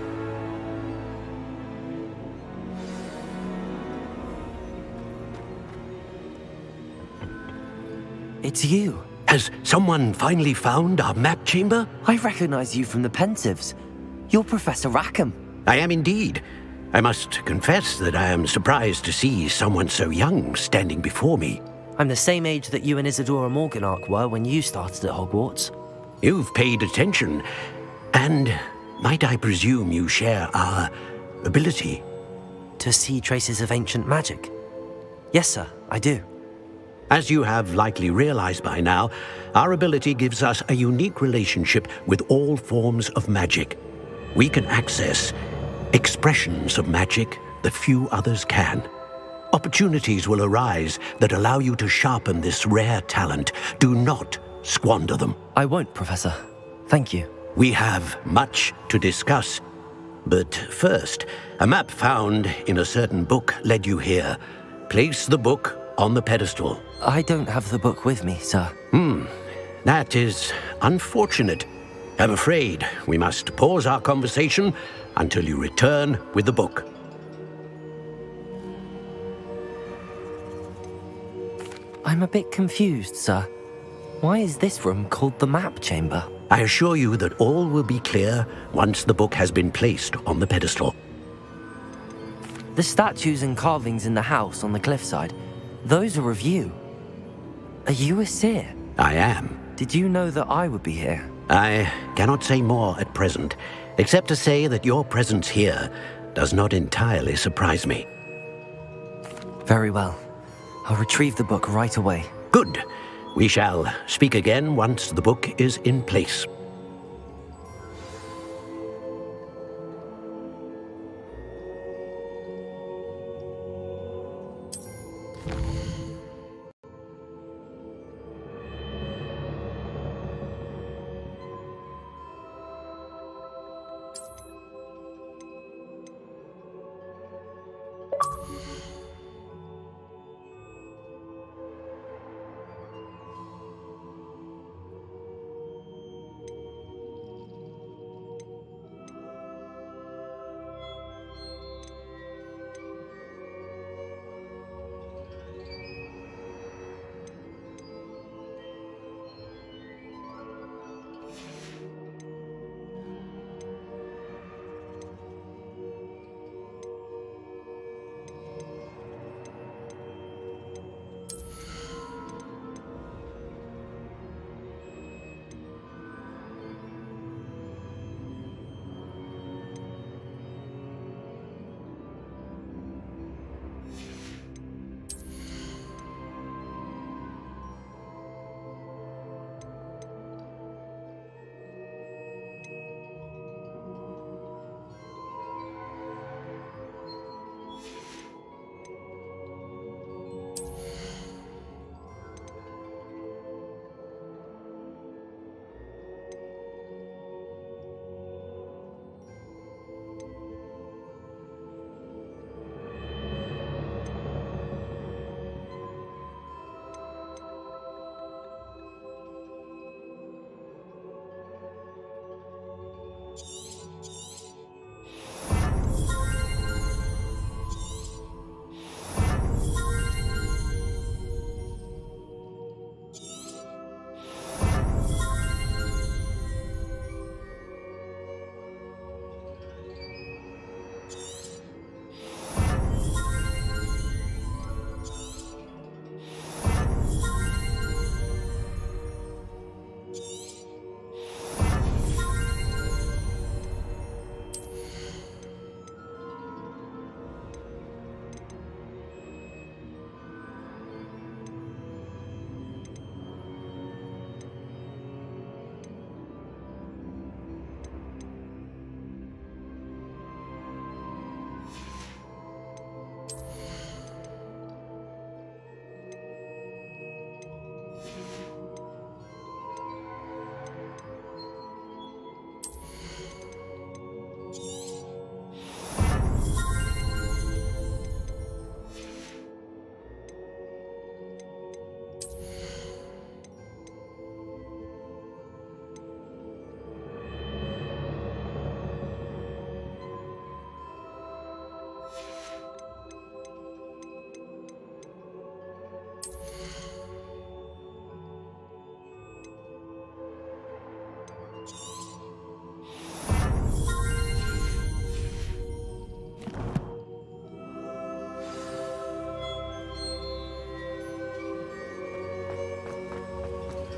It's you. Has someone finally found our map chamber? I recognize you from the Pensives. You're Professor Rackham. I am indeed. I must confess that I am surprised to see someone so young standing before me. I'm the same age that you and Isadora Morganach were when you started at Hogwarts. You've paid attention, and might I presume you share our ability? To see traces of ancient magic? Yes, sir, I do. As you have likely realized by now, our ability gives us a unique relationship with all forms of magic. We can access expressions of magic that few others can. Opportunities will arise that allow you to sharpen this rare talent. Do not squander them. I won't, Professor. Thank you. We have much to discuss. But first, a map found in a certain book led you here. Place the book on the pedestal. I don't have the book with me, sir. That is unfortunate. I'm afraid we must pause our conversation until you return with the book. I'm a bit confused, sir. Why is this room called the map chamber? I assure you that all will be clear once the book has been placed on the pedestal. The statues and carvings in the house on the cliffside, those are of you. Are you a seer? I am. Did you know that I would be here? I cannot say more at present, except to say that your presence here does not entirely surprise me. Very well. I'll retrieve the book right away. Good. We shall speak again once the book is in place.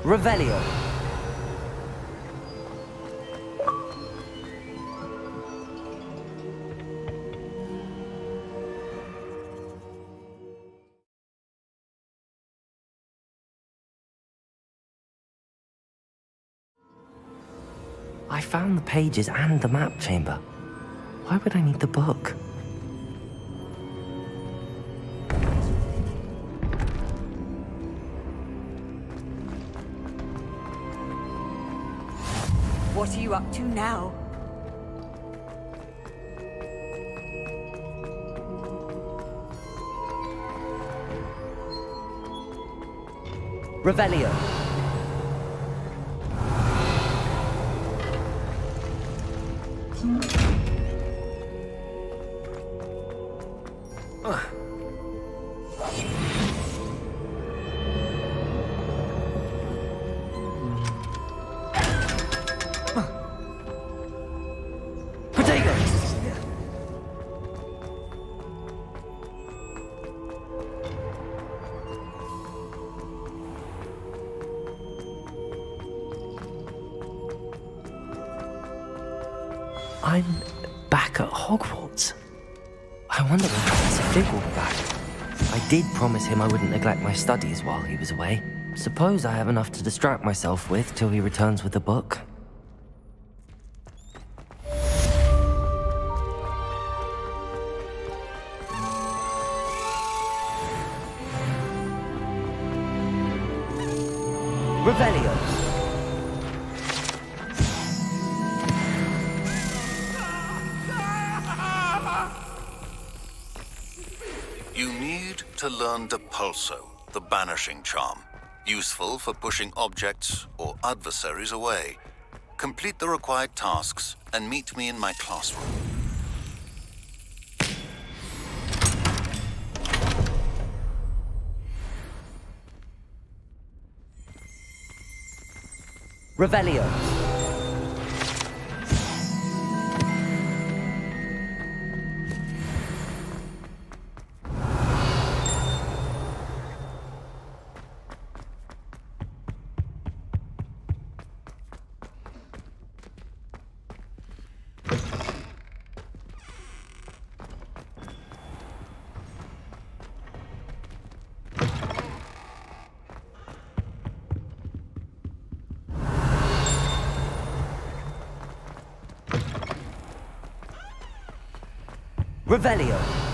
Revelio. I found the pages and the map chamber. Why would I need the book? What are you up to now? Revelio. I'm back at Hogwarts. I wonder when Professor Fig will be back. I did promise him I wouldn't neglect my studies while he was away. Suppose I have enough to distract myself with till he returns with the book. Revelio. You need to learn Depulso, the banishing charm. Useful for pushing objects or adversaries away. Complete the required tasks and meet me in my classroom. Revelio. Revelio.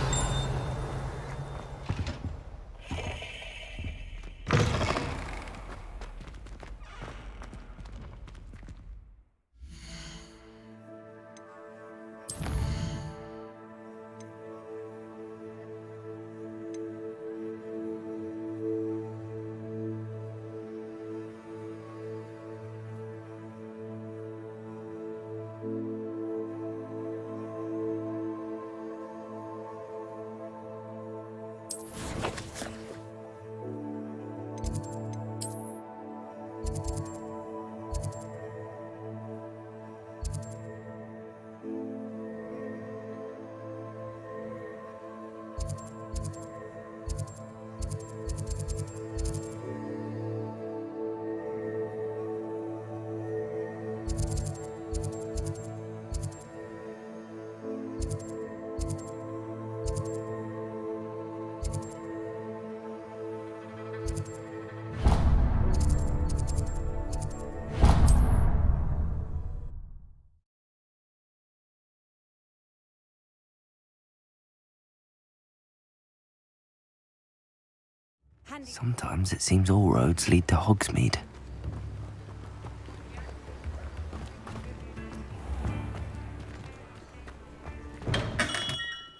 Sometimes it seems all roads lead to Hogsmeade.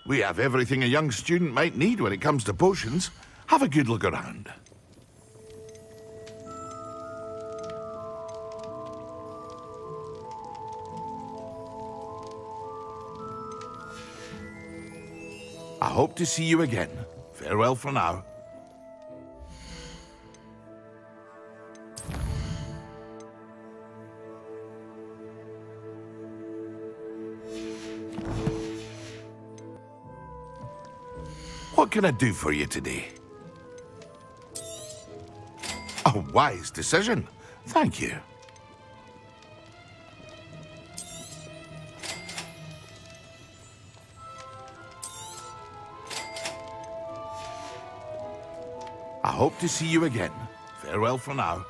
We have everything a young student might need when it comes to potions. Have a good look around. I hope to see you again. Farewell for now. What can I do for you today? A wise decision. Thank you. I hope to see you again. Farewell for now.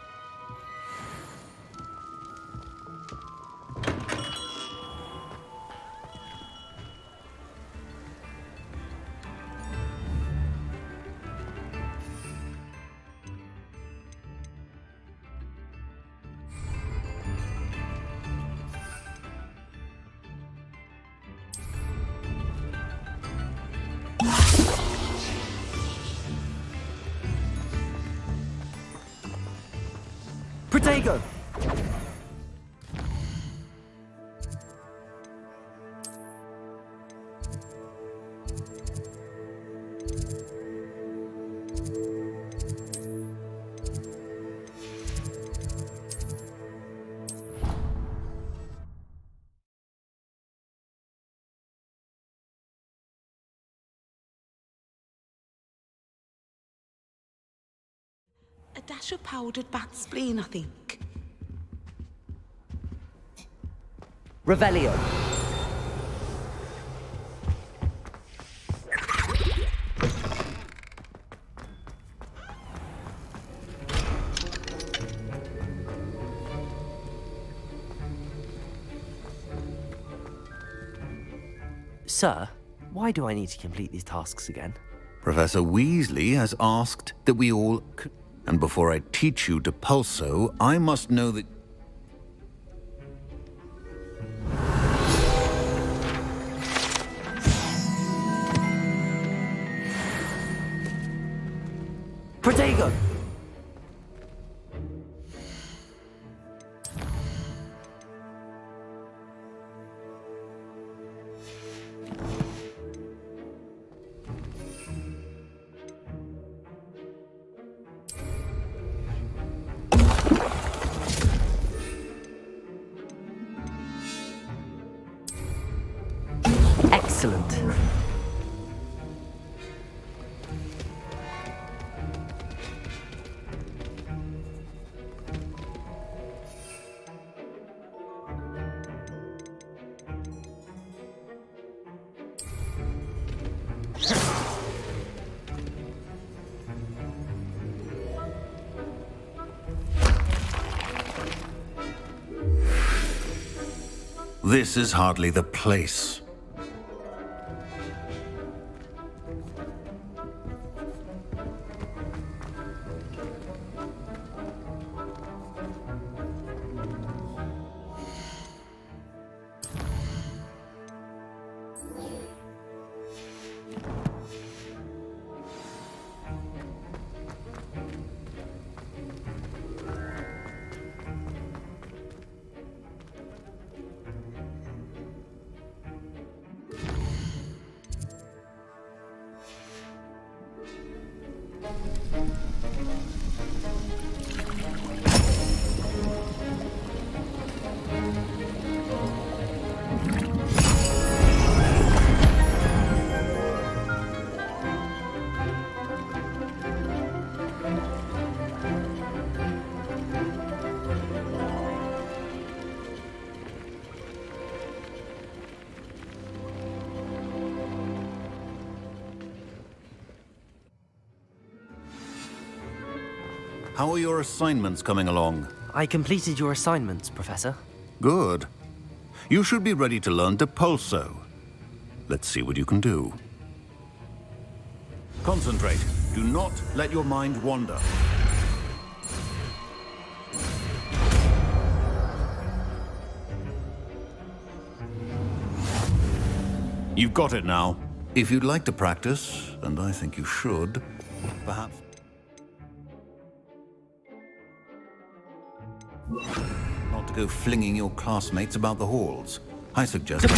Protego! A dash of powdered bat spleen, I think. Revelio. Sir, why do I need to complete these tasks again? Professor Weasley has asked that we all... And before I teach you to pulso, I must know that... Protego! Excellent. This is hardly the place. How are your assignments coming along? I completed your assignments, Professor. Good. You should be ready to learn Depulso. Let's see what you can do. Concentrate. Do not let your mind wander. You've got it now. If you'd like to practice, and I think you should, perhaps... not to go flinging your classmates about the halls. I suggest...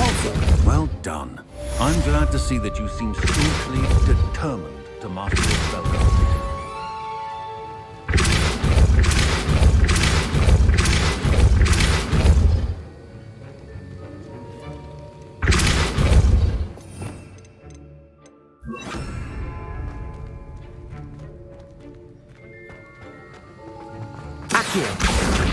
Well done. I'm glad to see that you seem strangely determined to master your spellcasting. Accio!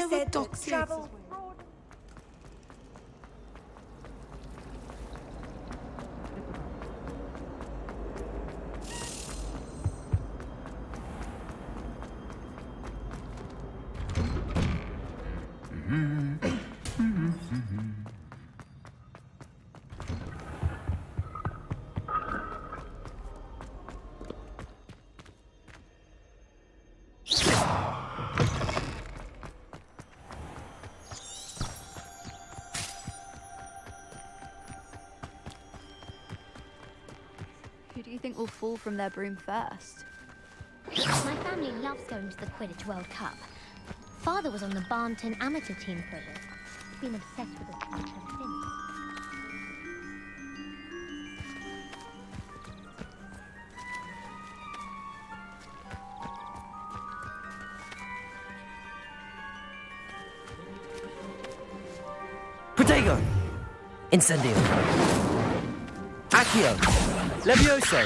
there were docks travel. Who do you think will fall from their broom first? My family loves going to the Quidditch World Cup. Father was on the Barnton amateur team for it. Been obsessed with the sport ever since. Protego! Incendio! Accio! Levioso!